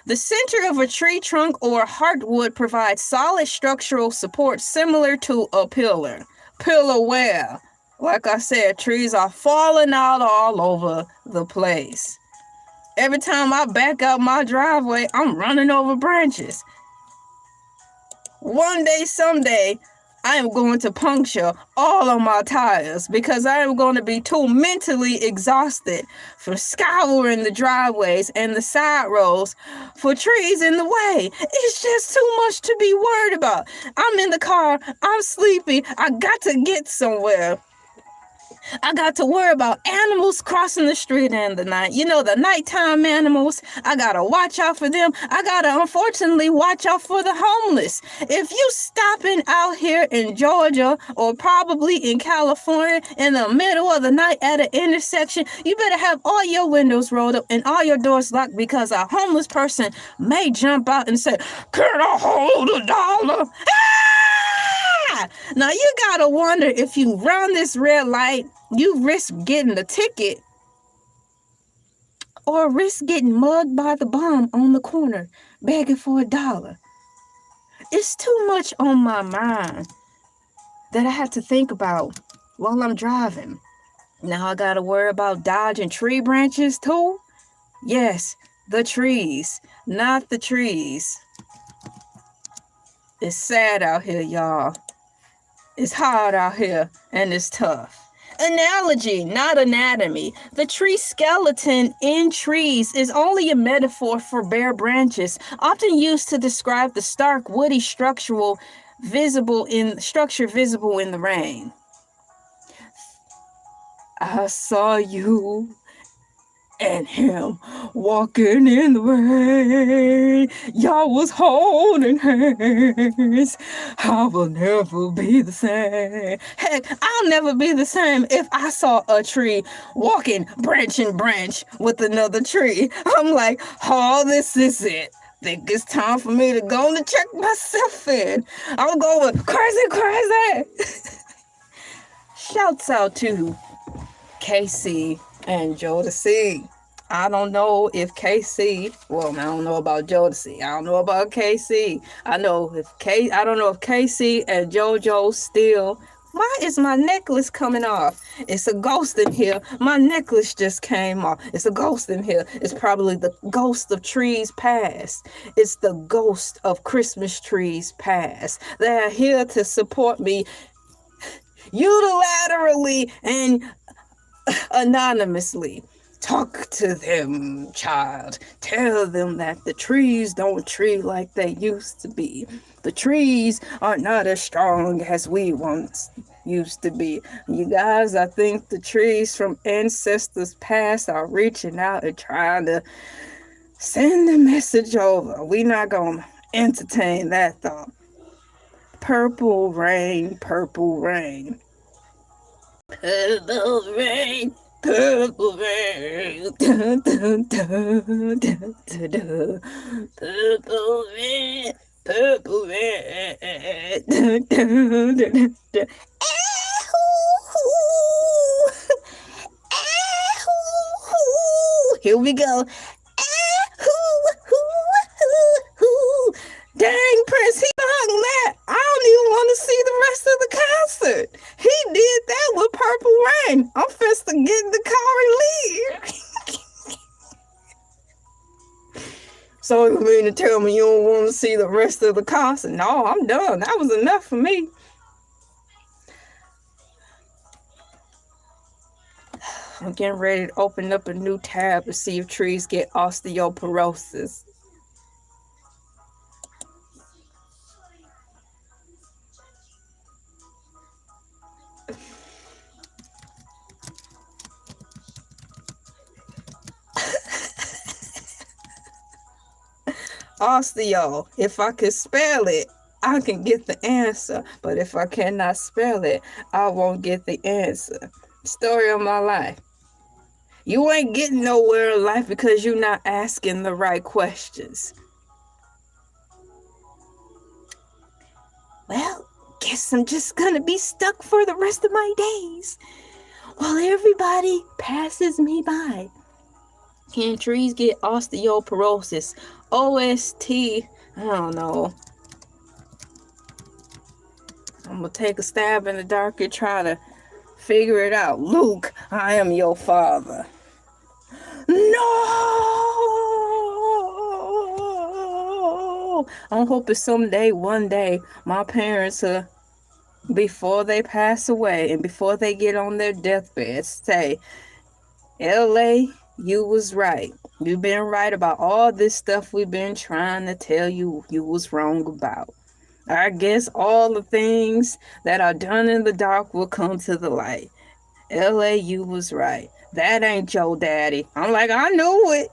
The center of a tree trunk or heartwood provides solid structural support similar to a pillar. Pillar where? Like I said, trees are falling out all over the place. Every time I back out my driveway, I'm running over branches. One day, someday, I am going to puncture all of my tires because I am going to be too mentally exhausted from scouring the driveways and the side roads for trees in the way. It's just too much to be worried about. I'm in the car. I'm sleepy. I got to get somewhere. I got to worry about animals crossing the street in the night. You know, the nighttime animals. I got to watch out for them. I got to, unfortunately, watch out for the homeless. If you stopping out here in Georgia or probably in California in the middle of the night at an intersection, you better have all your windows rolled up and all your doors locked because a homeless person may jump out and say, "Can I hold $1?" Now you gotta wonder, if you run this red light, you risk getting a ticket or risk getting mugged by the bum on the corner begging for $1. It's too much on my mind that I have to think about while I'm driving. Now I gotta worry about dodging tree branches too. Yes, the trees, not the trees. It's sad out here, y'all. It's hard out here and it's tough. Analogy, not anatomy. The tree skeleton in trees is only a metaphor for bare branches, often used to describe the stark, woody structure visible in the rain. I saw you and him walking in the rain. Y'all was holding hands. I will never be the same. Heck, I'll never be the same if I saw a tree walking branch in branch with another tree. I'm like, oh, this is it. Think it's time for me to go and check myself in. I'm going crazy. Shouts out to KC and Jodeci. I don't know if KC, well, I don't know about Jodeci. I don't know about KC. I don't know if KC and JoJo still. Why is my necklace coming off? It's a ghost in here. My necklace just came off. It's a ghost in here. It's probably the ghost of trees past. It's the ghost of Christmas trees past. They're here to support me unilaterally and anonymously. Talk to them, child. Tell them that the trees don't tree like they used to be. The trees are not as strong as we once used to be. You guys, I think the trees from ancestors past are reaching out and trying to send a message over. We're not going to entertain that thought. Purple rain, purple rain. Purple rain. Purple rain, dun, dun, dun, dun, dun, dun. Purple rain, purple rain, dun, dun, dun, dun. Here we go. Dang, Prince, he hung that. I don't even want to see the rest of the concert. He did that with Purple Rain. I'm finna get in the car and leave. So you mean to tell me you don't want to see the rest of the concert? No, I'm done. That was enough for me. I'm getting ready to open up a new tab to see if trees get osteoporosis. Osteo. If I could spell it, I can get the answer. But if I cannot spell it, I won't get the answer. Story of my life. You ain't getting nowhere in life because you're not asking the right questions. Well, guess I'm just gonna be stuck for the rest of my days while everybody passes me by. Can trees get osteoporosis? OST, I don't know. I'm gonna take a stab in the dark and try to figure it out. Luke, I am your father. No! I'm hoping someday, one day, my parents, before they pass away and before they get on their deathbed, say, LA, you was right. You've been right about all this stuff we've been trying to tell you was wrong about. I guess all the things that are done in the dark will come to the light. LA, you was right. That ain't your daddy. I'm like, I knew it.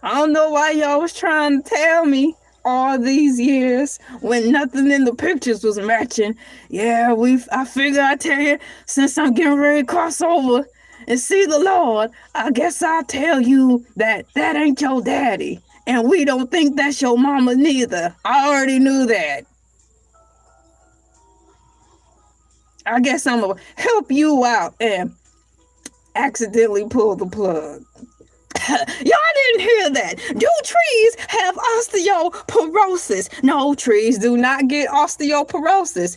I don't know why y'all was trying to tell me all these years when nothing in the pictures was matching. Yeah, I figure I tell you, since I'm getting ready to cross over and see the Lord, I guess I'll tell you that ain't your daddy. And we don't think that's your mama neither. I already knew that. I guess I'm going to help you out and accidentally pull the plug. Y'all didn't hear that. Do trees have osteoporosis? No, trees do not get osteoporosis.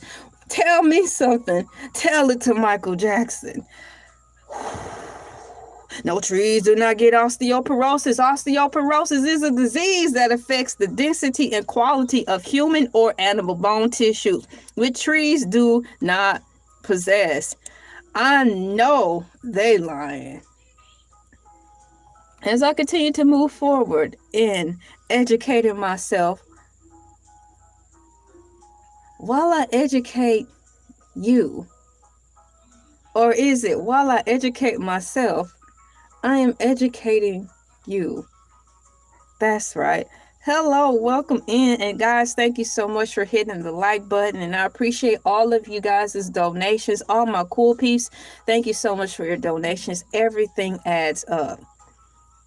Tell me something. Tell it to Michael Jackson. No, trees do not get osteoporosis. Osteoporosis is a disease that affects the density and quality of human or animal bone tissue, which trees do not possess. I know they lying. As I continue to move forward in educating myself, while I educate you, or is it while I educate myself, I am educating you? That's right. Hello, welcome in. And guys, thank you so much for hitting the like button. And I appreciate all of you guys' donations, all my cool peeps. Thank you so much for your donations. Everything adds up.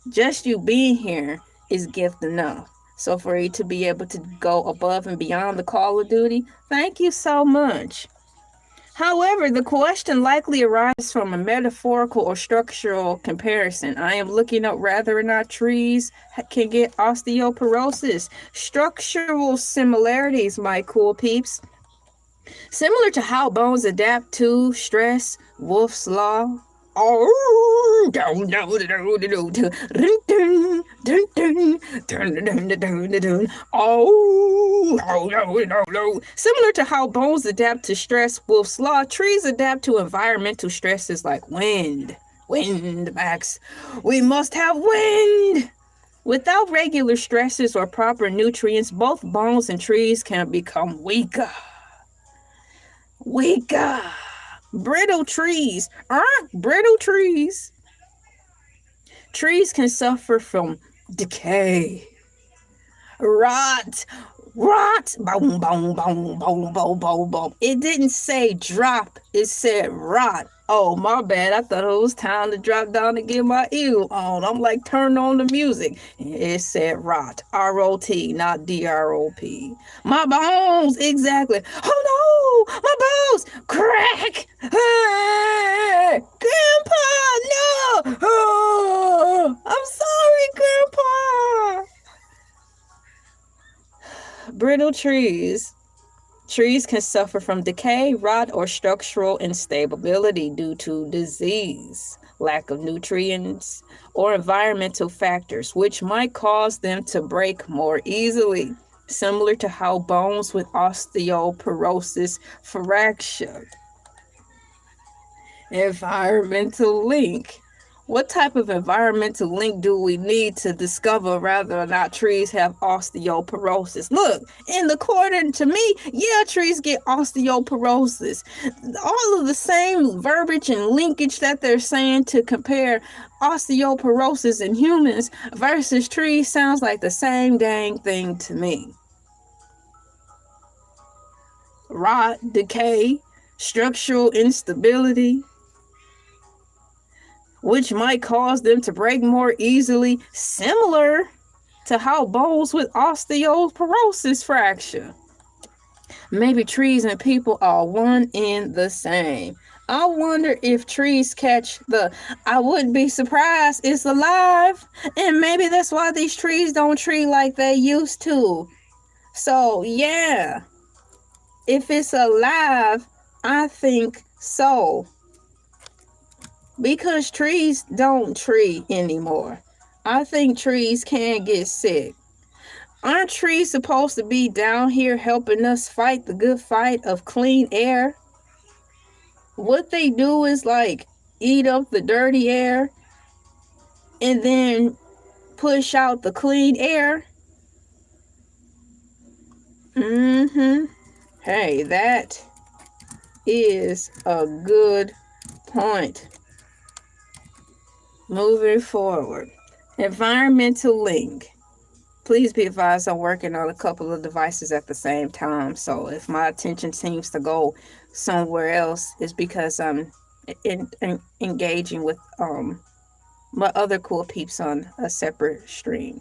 Just you being here is gift enough. So for you to be able to go above and beyond the call of duty, thank you so much. However, the question likely arises from a metaphorical or structural comparison. I am looking up whether or not trees can get osteoporosis. Structural similarities, my cool peeps. Similar to how bones adapt to stress, Wolff's Law. Oh, similar to how bones adapt to stress, Wolff's Law, trees adapt to environmental stresses like wind, Max. We must have wind. Without regular stresses or proper nutrients, both bones and trees can become weaker. Brittle trees. Brittle trees. Trees can suffer from decay, rot. Boom, boom, boom, boom, boom, boom, boom. It didn't say drop. It said rot. Oh, my bad. I thought it was time to drop down and get my ear on. I'm like, turn on the music. It said rot. R-O-T, not D-R-O-P. My bones. Exactly. Oh, no. My bones. Crack. Hey, Grandpa, no. Oh, I'm sorry, Grandpa. Brittle trees. Trees can suffer from decay, rot, or structural instability due to disease, lack of nutrients, or environmental factors, which might cause them to break more easily, similar to how bones with osteoporosis fracture. Environmental link. What type of environmental link do we need to discover whether or not trees have osteoporosis? Look, according to me, yeah, trees get osteoporosis. All of the same verbiage and linkage that they're saying to compare osteoporosis in humans versus trees sounds like the same dang thing to me. Rot, decay, structural instability, which might cause them to break more easily, similar to how bones with osteoporosis fracture. Maybe trees and people are one and the same. I wonder if trees catch the "I wouldn't be surprised it's alive," and maybe that's why these trees don't tree like they used to. So yeah, if it's alive, I think so. Because trees don't tree anymore. I think trees can get sick. Aren't trees supposed to be down here helping us fight the good fight of clean air? What they do is like eat up the dirty air and then push out the clean air. Hey, that is a good point. Moving forward, environmental link. Please be advised I'm working on a couple of devices at the same time, so if my attention seems to go somewhere else, it's because I'm engaging with my other cool peeps on a separate stream.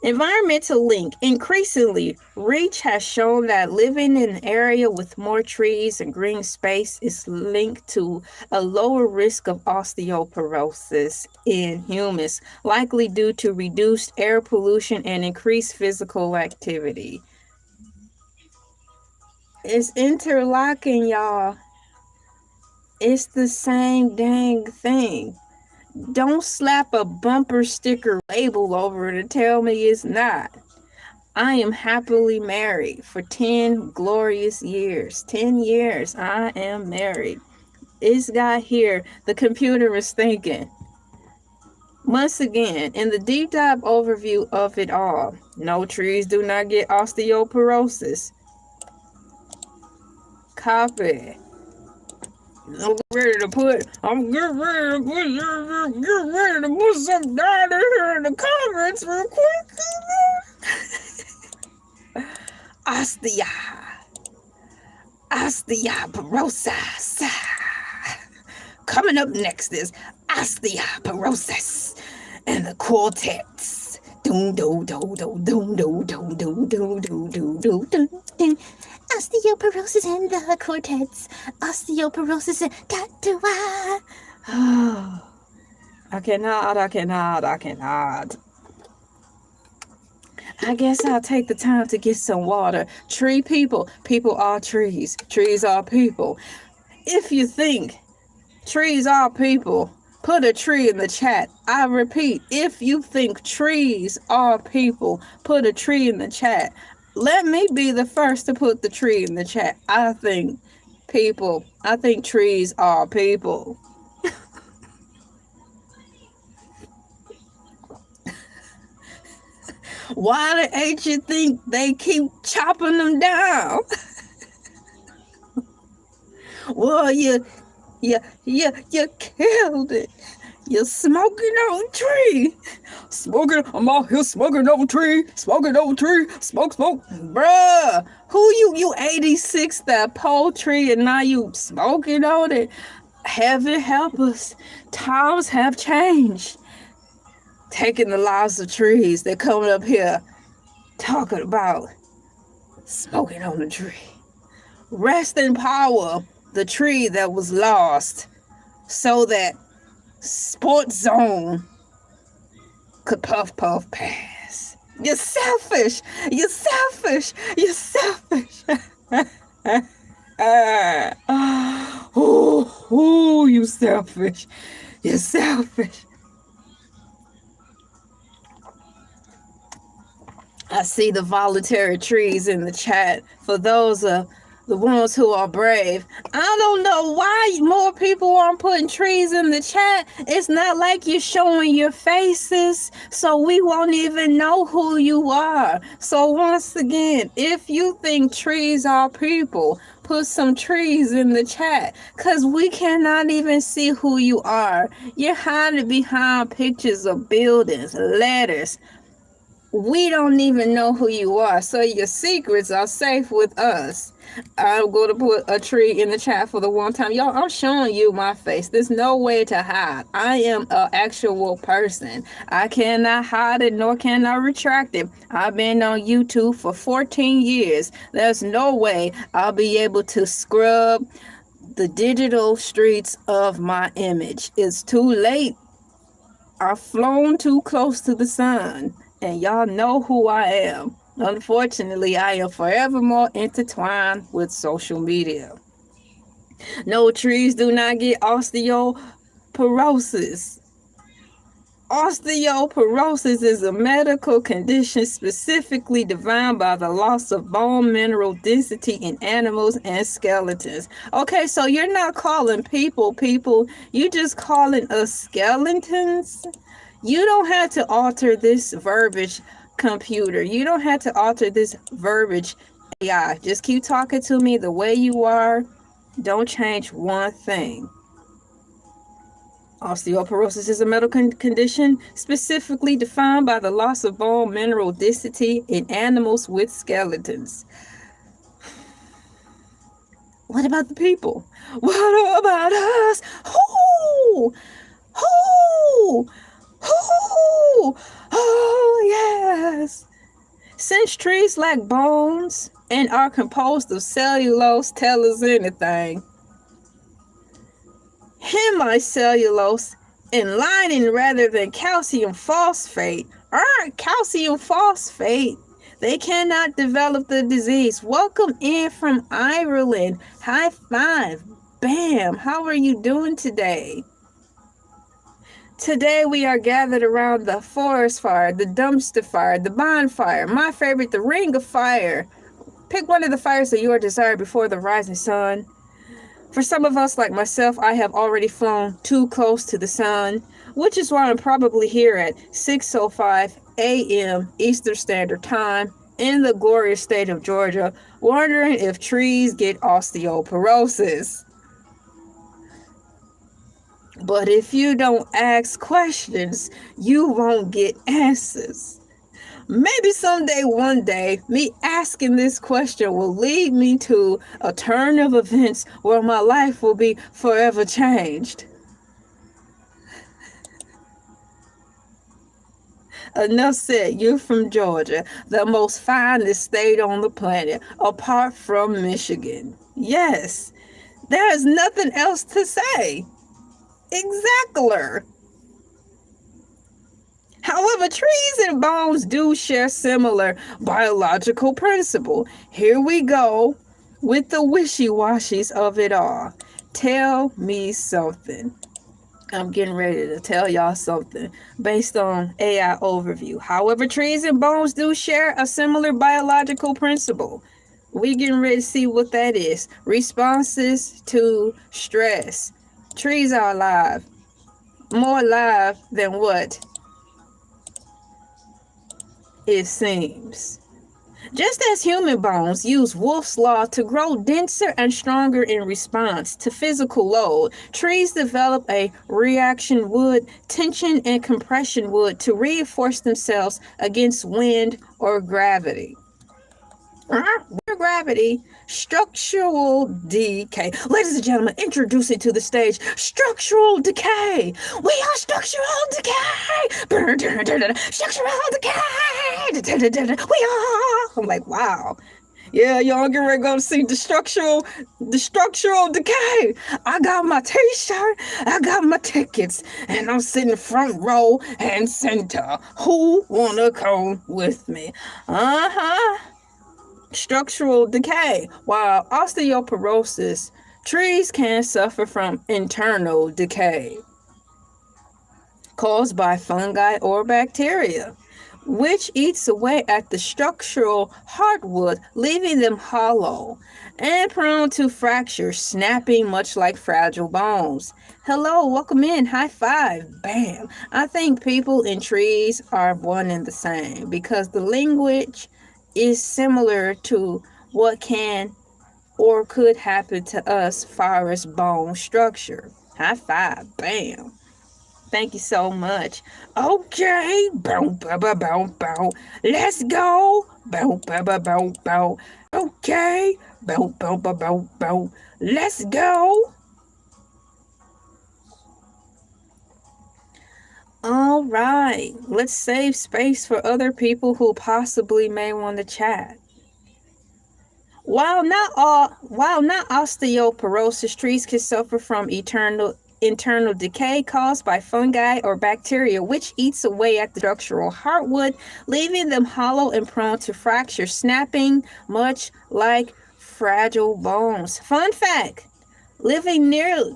Environmental link. Increasingly, research has shown that living in an area with more trees and green space is linked to a lower risk of osteoporosis in humans, likely due to reduced air pollution and increased physical activity. It's interlocking, y'all. It's the same dang thing. Don't slap a bumper sticker label over it and tell me it's not. I am happily married for 10 glorious years. 10 years I am married. This guy here, the computer is thinking. Once again, in the deep dive overview of it all, no, trees do not get osteoporosis. Copy. I'm getting ready to put something down in here in the comments real quick. Osteoporosis. Coming up next is osteoporosis and the quartets. Doom do do do doom do do do do do do do do. Osteoporosis and the quartets. Osteoporosis and tattoo. I cannot. I guess I'll take the time to get some water. Tree people. People are trees. Trees are people. If you think trees are people, put a tree in the chat. I repeat, if you think trees are people, put a tree in the chat. Let me be the first to put the tree in the chat. I think trees are people. Why the H you think they keep chopping them down? Well, you killed it. You're smoking on tree. I'm out here smoking on tree. Smoke. Bruh, who you 86 that poultry and now you smoking on it? Heaven help us. Times have changed. Taking the lives of trees. They're coming up here talking about smoking on the tree. Rest in power, the tree that was lost so that Sports Zone could puff past. You're selfish. Oh, you selfish. You're selfish. I see the voluntary trees in the chat. For those of the ones who are brave. I don't know why more people aren't putting trees in the chat. It's not like you're showing your faces, so we won't even know who you are. So once again, if you think trees are people, put some trees in the chat, because we cannot even see who you are. You're hiding behind pictures of buildings, letters. We don't even know who you are, so your secrets are safe with us. I'm going to put a tree in the chat for the one time. Y'all, I'm showing you my face. There's no way to hide. I am an actual person. I cannot hide it, nor can I retract it. I've been on YouTube for 14 years. There's no way I'll be able to scrub the digital streets of my image. It's too late. I've flown too close to the sun, and y'all know who I am. Unfortunately, I am forevermore intertwined with social media. No, trees do not get osteoporosis. Osteoporosis is a medical condition specifically defined by the loss of bone mineral density in animals and skeletons. Okay, so you're not calling people, you're just calling us skeletons? You don't have to alter this verbiage, computer. You don't have to alter this verbiage, AI. Just keep talking to me the way you are. Don't change one thing. Osteoporosis is a medical condition specifically defined by the loss of bone mineral density in animals with skeletons. What about the people? What about us? Who? Oh, yes. Since trees lack bones and are composed of cellulose, tell us anything. Hemicellulose and lining rather than calcium phosphate. Calcium phosphate. They cannot develop the disease. Welcome in from Ireland. High five. Bam. How are you doing today? Today we are gathered around the forest fire, the dumpster fire, the bonfire. My favorite, the ring of fire. Pick one of the fires of your desire before the rising sun. For some of us, like myself, I have already flown too close to the sun, which is why I'm probably here at 6:05 a.m. Eastern Standard Time in the glorious state of Georgia, wondering if trees get osteoporosis. But if you don't ask questions, you won't get answers. Maybe someday, one day, me asking this question will lead me to a turn of events where my life will be forever changed. Enough said. You're from Georgia, the most finest state on the planet, apart from Michigan. Yes, there is nothing else to say. Exactly. However, trees and bones do share similar biological principle. Here we go with the wishy-washies of it all. Tell me something. I'm getting ready to tell y'all something based on AI overview. However, trees and bones do share a similar biological principle. We getting ready to see what that is. Responses to stress. Trees are alive. More alive than what it seems. Just as human bones use Wolff's Law to grow denser and stronger in response to physical load, trees develop a reaction wood, tension and compression wood to reinforce themselves against wind or gravity. Gravity, structural decay. Ladies and gentlemen, introducing to the stage structural decay. We are structural decay. Structural decay. We are. I'm like, wow. Yeah, y'all get ready to go see the structural decay. I got my t-shirt, I got my tickets, and I'm sitting front row and center. Who wanna come with me? Structural decay. While osteoporosis, trees can suffer from internal decay caused by fungi or bacteria. which eats away at the structural hardwood, leaving them hollow and prone to fracture, snapping much like fragile bones. Hello, welcome in, high five, bam. I think people and trees are one and the same because the language is similar to what can or could happen to us far as bone structure. High five, bam. Thank you so much. Okay, bow, bow, bow, bow, bow. Let's go. Bow, bow, bow, bow, bow. Okay, bow, bow, bow, bow, bow. Let's go. All right, let's save space for other people who possibly may want to chat. While not osteoporosis, trees can suffer from internal decay caused by fungi or bacteria, which eats away at the structural hardwood, leaving them hollow and prone to fracture, snapping, much like fragile bones. Fun fact: living near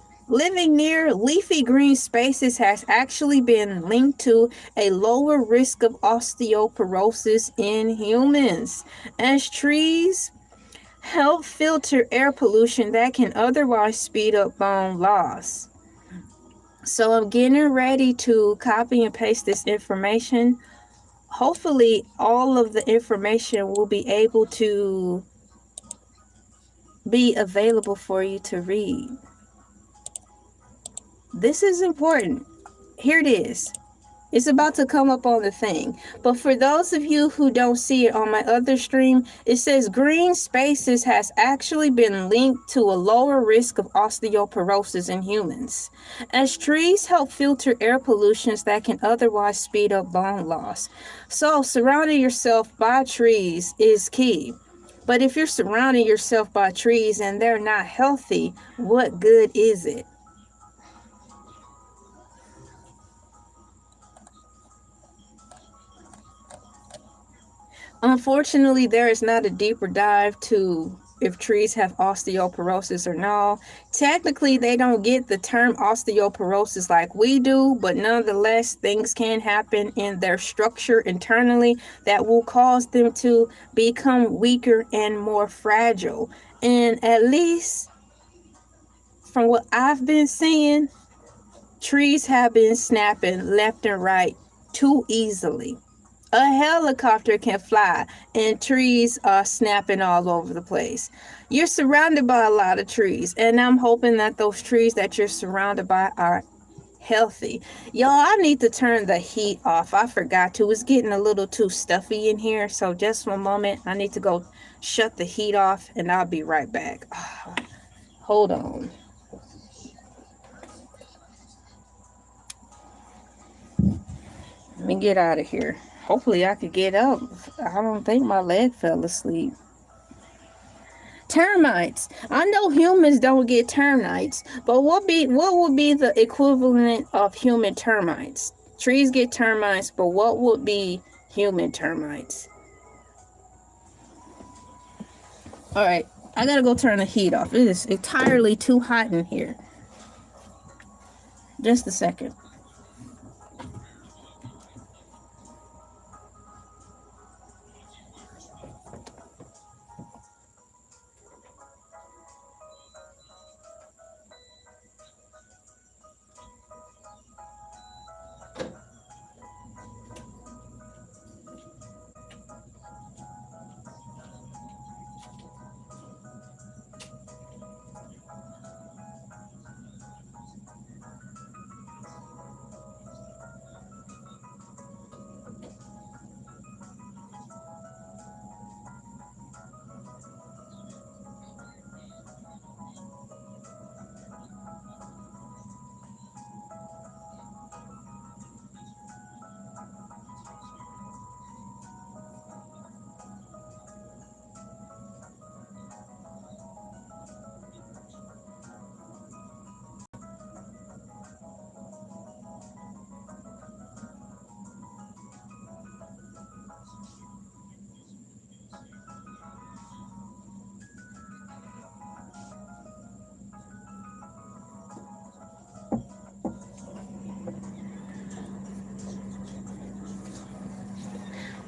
leafy green spaces has actually been linked to a lower risk of osteoporosis in humans, as trees help filter air pollution that can otherwise speed up bone loss. So I'm getting ready to copy and paste this information. Hopefully all of the information will be able to be available for you to read. This is important. Here it is. It's about to come up on the thing. But for those of you who don't see it on my other stream, it says green spaces has actually been linked to a lower risk of osteoporosis in humans, as trees help filter air pollutions that can otherwise speed up bone loss. So surrounding yourself by trees is key. But if you're surrounding yourself by trees and they're not healthy, what good is it? Unfortunately, there is not a deeper dive to if trees have osteoporosis or no. Technically, they don't get the term osteoporosis like we do, but nonetheless, things can happen in their structure internally that will cause them to become weaker and more fragile. And at least from what I've been seeing, trees have been snapping left and right too easily. A helicopter can fly and trees are snapping all over the place. You're surrounded by a lot of trees, and I'm hoping that those trees that you're surrounded by are healthy. Y'all, I need to turn the heat off. I forgot to. It's getting a little too stuffy in here, so just one moment. I need to go shut the heat off, and I'll be right back. Hold on. Let me get out of here. Hopefully I could get up. I don't think my leg fell asleep. Termites. I know humans don't get termites, but what would be the equivalent of human termites? Trees get termites, but what would be human termites? All right, I gotta go turn the heat off. It is entirely too hot in here. Just a second.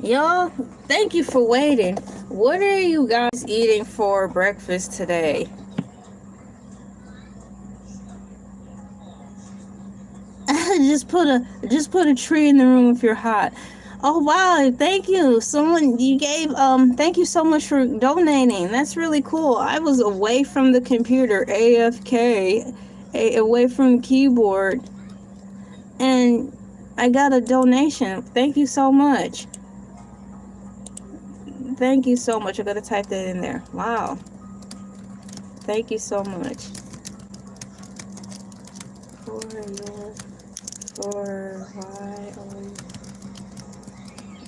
Y'all, thank you for waiting. What are you guys eating for breakfast today? just put a tree in the room if you're hot. Oh wow, thank you. Someone you gave thank you so much for donating. That's really cool. I was away from the computer, AFK, away from the keyboard, and I got a donation. Thank you so much. Thank you so much. I gotta type that in there. Wow. Thank you so much.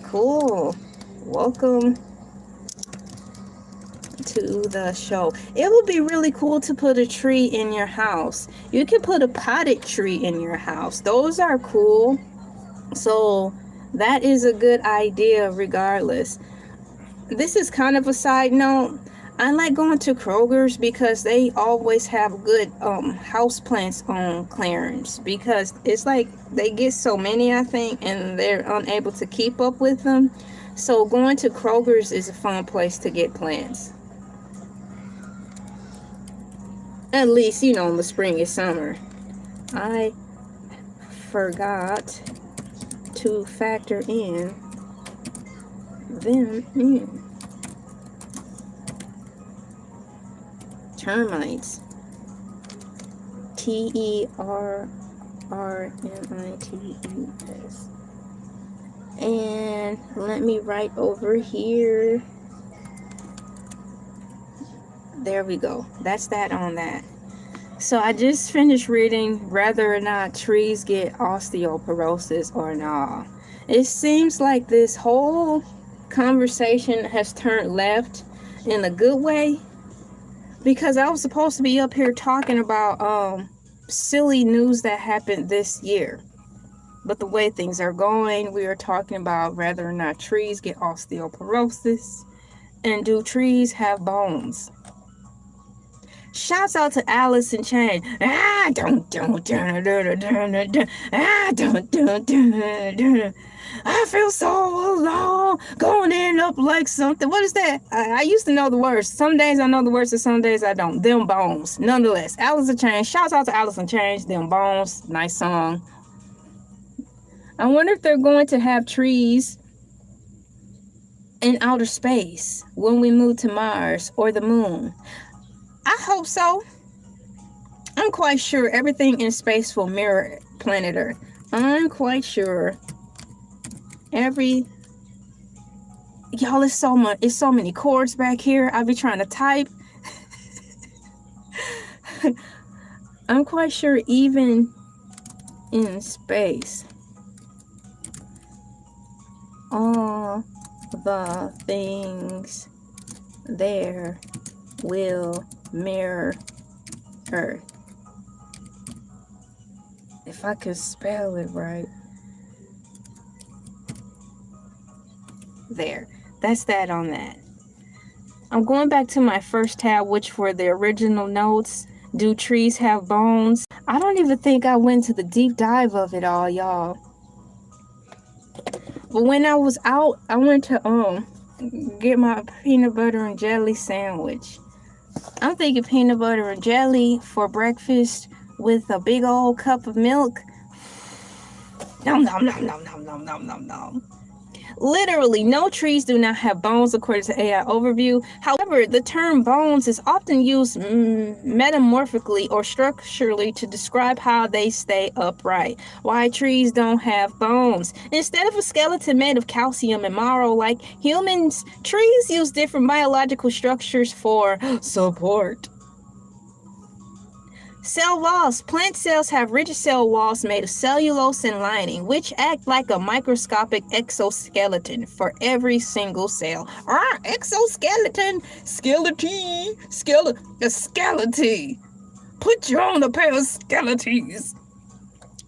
Cool. Welcome to the show. It would be really cool to put a tree in your house. You can put a potted tree in your house. Those are cool. So that is a good idea regardless. This is kind of a side note. I like going to Kroger's because they always have good house plants on clearance, because it's like they get so many, I think, and they're unable to keep up with them. So going to Kroger's is a fun place to get plants. At least, you know, in the spring and summer. I forgot to factor in them in. Termites. TERRMITES. And let me write over here. There we go. That's that on that. So I just finished reading whether or not trees get osteoporosis or not. It seems like this whole conversation has turned left in a good way, because I was supposed to be up here talking about silly news that happened this year. But the way things are going, we are talking about whether or not trees get osteoporosis, and do trees have bones. Shouts out to Alice in Chains. I feel so alone, going in up like something. What is that? I used to know the words. Some days I know the words and some days I don't. Them Bones. Nonetheless, Alice in Chains. Shouts out to Alice in Chains. Them Bones. Nice song. I wonder if they're going to have trees in outer space when we move to Mars or the moon. I hope so. I'm quite sure everything in space will mirror planet Earth. I'm quite sure y'all, it's so much, it's so many cords back here. I'll be trying to type. I'm quite sure even in space, all the things there will mirror Earth. If I could spell it right. There. That's that on that. I'm going back to my first tab, which were the original notes. Do trees have bones? I don't even think I went to the deep dive of it all, y'all. But when I was out, I went to get my peanut butter and jelly sandwich. I'm thinking peanut butter and jelly for breakfast with a big old cup of milk. Nom nom nom nom nom nom nom nom nom. Literally, no trees do not have bones according to AI Overview. However, the term bones is often used metamorphically or structurally to describe how they stay upright. Why trees don't have bones? Instead of a skeleton made of calcium and marrow like humans, trees use different biological structures for support. Cell walls. Plant cells have rigid cell walls made of cellulose and lining, which act like a microscopic exoskeleton for every single cell. Exoskeleton. Skeleton. Skeleton. Put you on a pair of skeletons.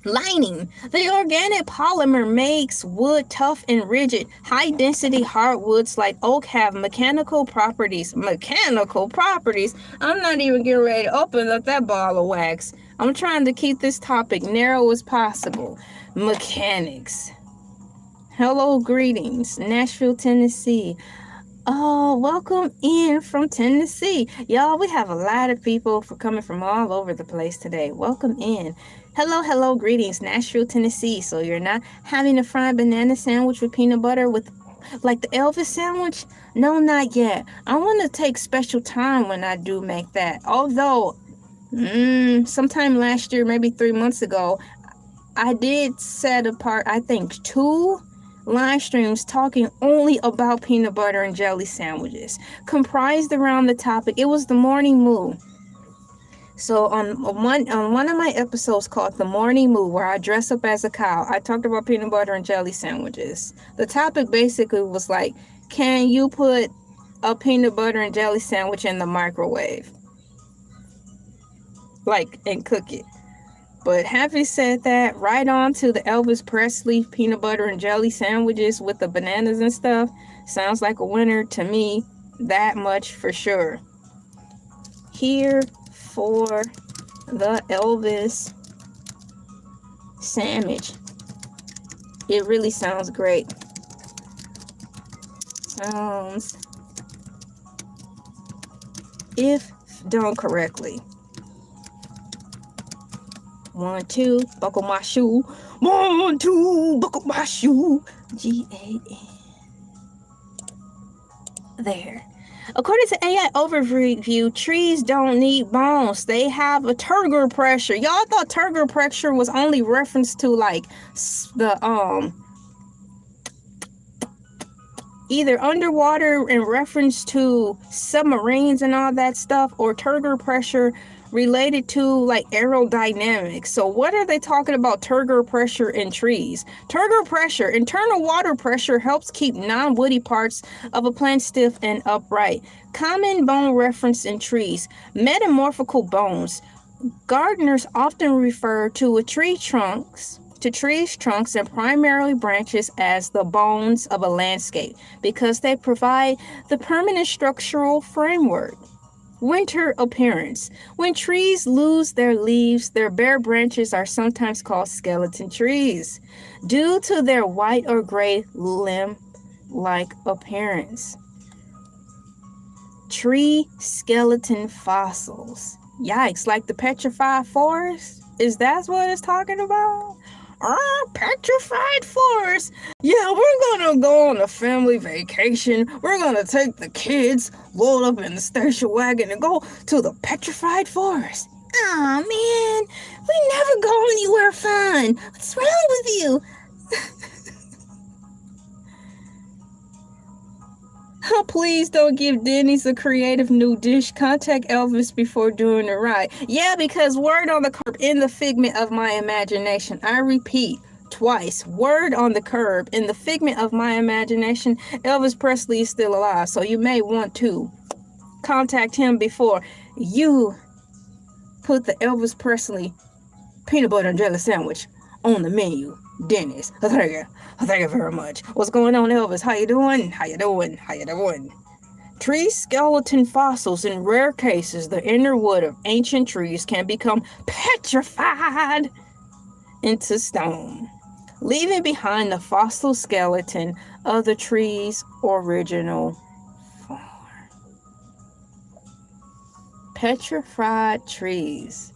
Lining. The organic polymer makes wood tough and rigid. High-density hardwoods like oak have mechanical properties. Mechanical properties? I'm not even getting ready to open up that ball of wax. I'm trying to keep this topic narrow as possible. Mechanics. Hello, greetings, Nashville, Tennessee. Oh, welcome in from Tennessee. Y'all, we have a lot of people coming from all over the place today. Welcome in. Hello, greetings, Nashville, Tennessee. So you're not having a fried banana sandwich with peanut butter with like the Elvis sandwich? No, not yet. I want to take special time when I do make that. Although, sometime last year, maybe 3 months ago, I did set apart, I think, 2 live streams talking only about peanut butter and jelly sandwiches, comprised around the topic. It was the morning moo. So on one of my episodes called The Morning Moo, where I dress up as a cow, I talked about peanut butter and jelly sandwiches. The topic basically was like, can you put a peanut butter and jelly sandwich in the microwave? Like, and cook it. But having said that, right on to the Elvis Presley peanut butter and jelly sandwiches with the bananas and stuff. Sounds like a winner to me, that much for sure. Here for the Elvis sandwich. It really sounds great. Sounds, if done correctly. 1, 2, buckle my shoe. 1, 2, buckle my shoe. GAN. There. According to AI overview, trees don't need bones. They have a turgor pressure. Y'all thought turgor pressure was only reference to like the either underwater in reference to submarines and all that stuff, or turgor pressure related to like aerodynamics. So what are they talking about turgor pressure in trees? Turgor pressure, internal water pressure, helps keep non-woody parts of a plant stiff and upright. Common bone reference in trees. Metamorphical bones. Gardeners often refer to trees' trunks and primarily branches as the bones of a landscape because they provide the permanent structural framework. Winter appearance. When trees lose their leaves, their bare branches are sometimes called skeleton trees due to their white or gray limb-like appearance. Tree skeleton fossils. Yikes, like the petrified forest? Is that what it's talking about? Petrified forest. Yeah, we're gonna go on a family vacation. We're gonna take the kids, load up in the station wagon, and go to the petrified forest. Aw, man, we never go anywhere fun. What's wrong with you? Oh, please don't give Denny's a creative new dish. Contact Elvis before doing it right. Yeah, because word on the curb, in the figment of my imagination. I repeat twice. Word on the curb, in the figment of my imagination, Elvis Presley is still alive. So you may want to contact him before you put the Elvis Presley peanut butter and jelly sandwich on the menu. Dennis, thank you very much. What's going on, Elvis? How you doing? Tree skeleton fossils. In rare cases, the inner wood of ancient trees can become petrified into stone, leaving behind the fossil skeleton of the tree's original form. Petrified trees.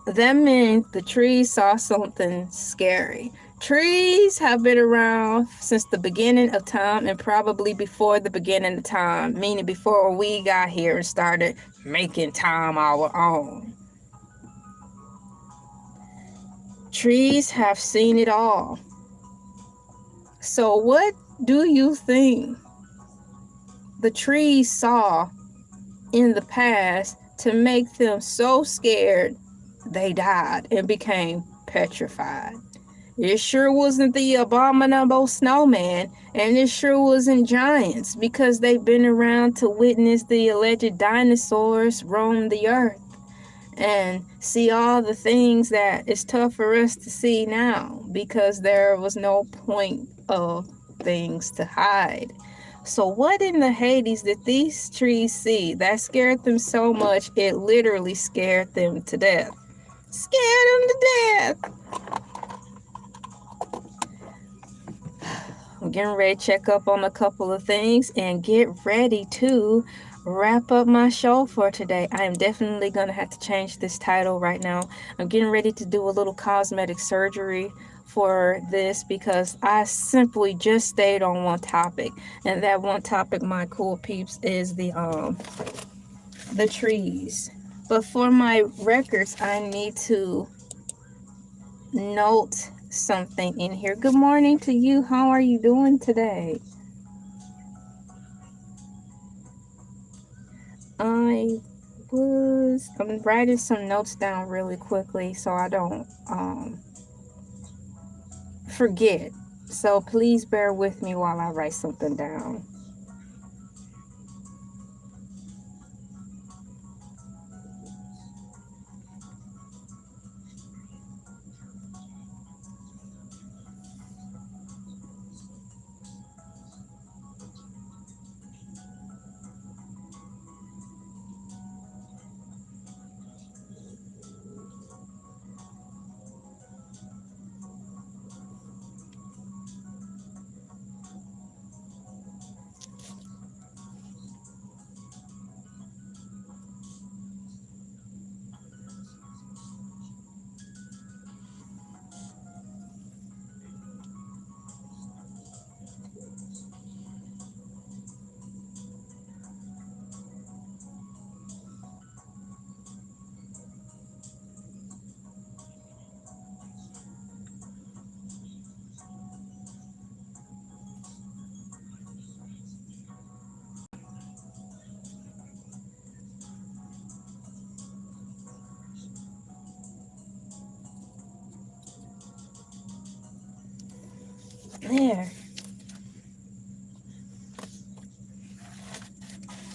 That means the trees saw something scary. Trees have been around since the beginning of time, and probably before the beginning of time, meaning before we got here and started making time our own. Trees have seen it all. So what do you think the trees saw in the past to make them so scared they died and became petrified? It sure wasn't the abominable snowman, and it sure wasn't giants, because they've been around to witness the alleged dinosaurs roam the earth and see all the things that it's tough for us to see now because there was no point of things to hide. So what in the Hades did these trees see that scared them so much it literally scared them to death? Scared them to death. I'm getting ready to check up on a couple of things and get ready to wrap up my show for today. I am definitely going to have to change this title right now. I'm getting ready to do a little cosmetic surgery for this because I simply just stayed on one topic, and that one topic, my cool peeps, is the trees. But for my records, I need to note something in here. Good morning to you. How are you doing today? I'm writing some notes down really quickly so I don't forget. So please bear with me while I write something down. There.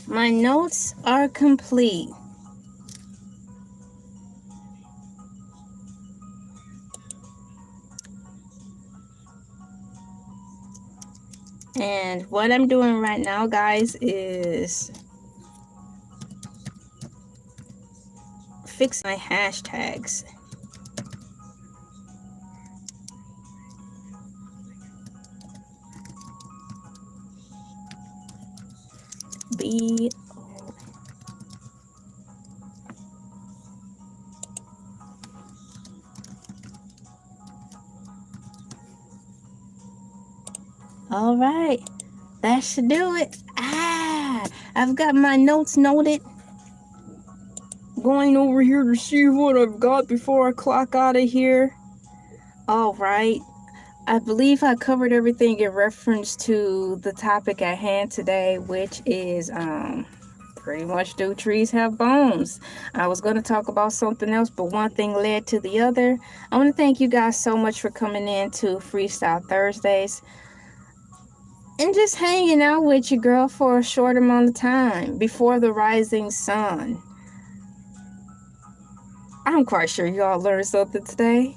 My notes are complete. And what I'm doing right now, guys, is fix my hashtags. B. All right, that should do it. I've got my notes noted. Going over here to see what I've got before I clock out of here. All right. I believe I covered everything in reference to the topic at hand today, which is pretty much, do trees have bones? I was going to talk about something else, but one thing led to the other. I want to thank you guys so much for coming in to Freestyle Thursdays and just hanging out with your girl for a short amount of time before the rising sun. I'm quite sure y'all learned something today.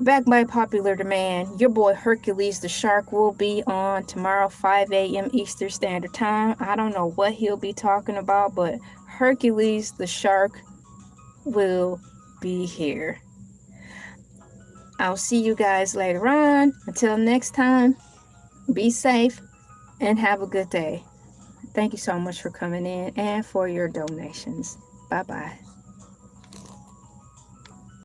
Back by popular demand, your boy Hercules the Shark will be on tomorrow, 5 a.m. Eastern Standard Time. I don't know what he'll be talking about, but Hercules the Shark will be here. I'll see you guys later on. Until next time, be safe and have a good day. Thank you so much for coming in and for your donations. Bye-bye.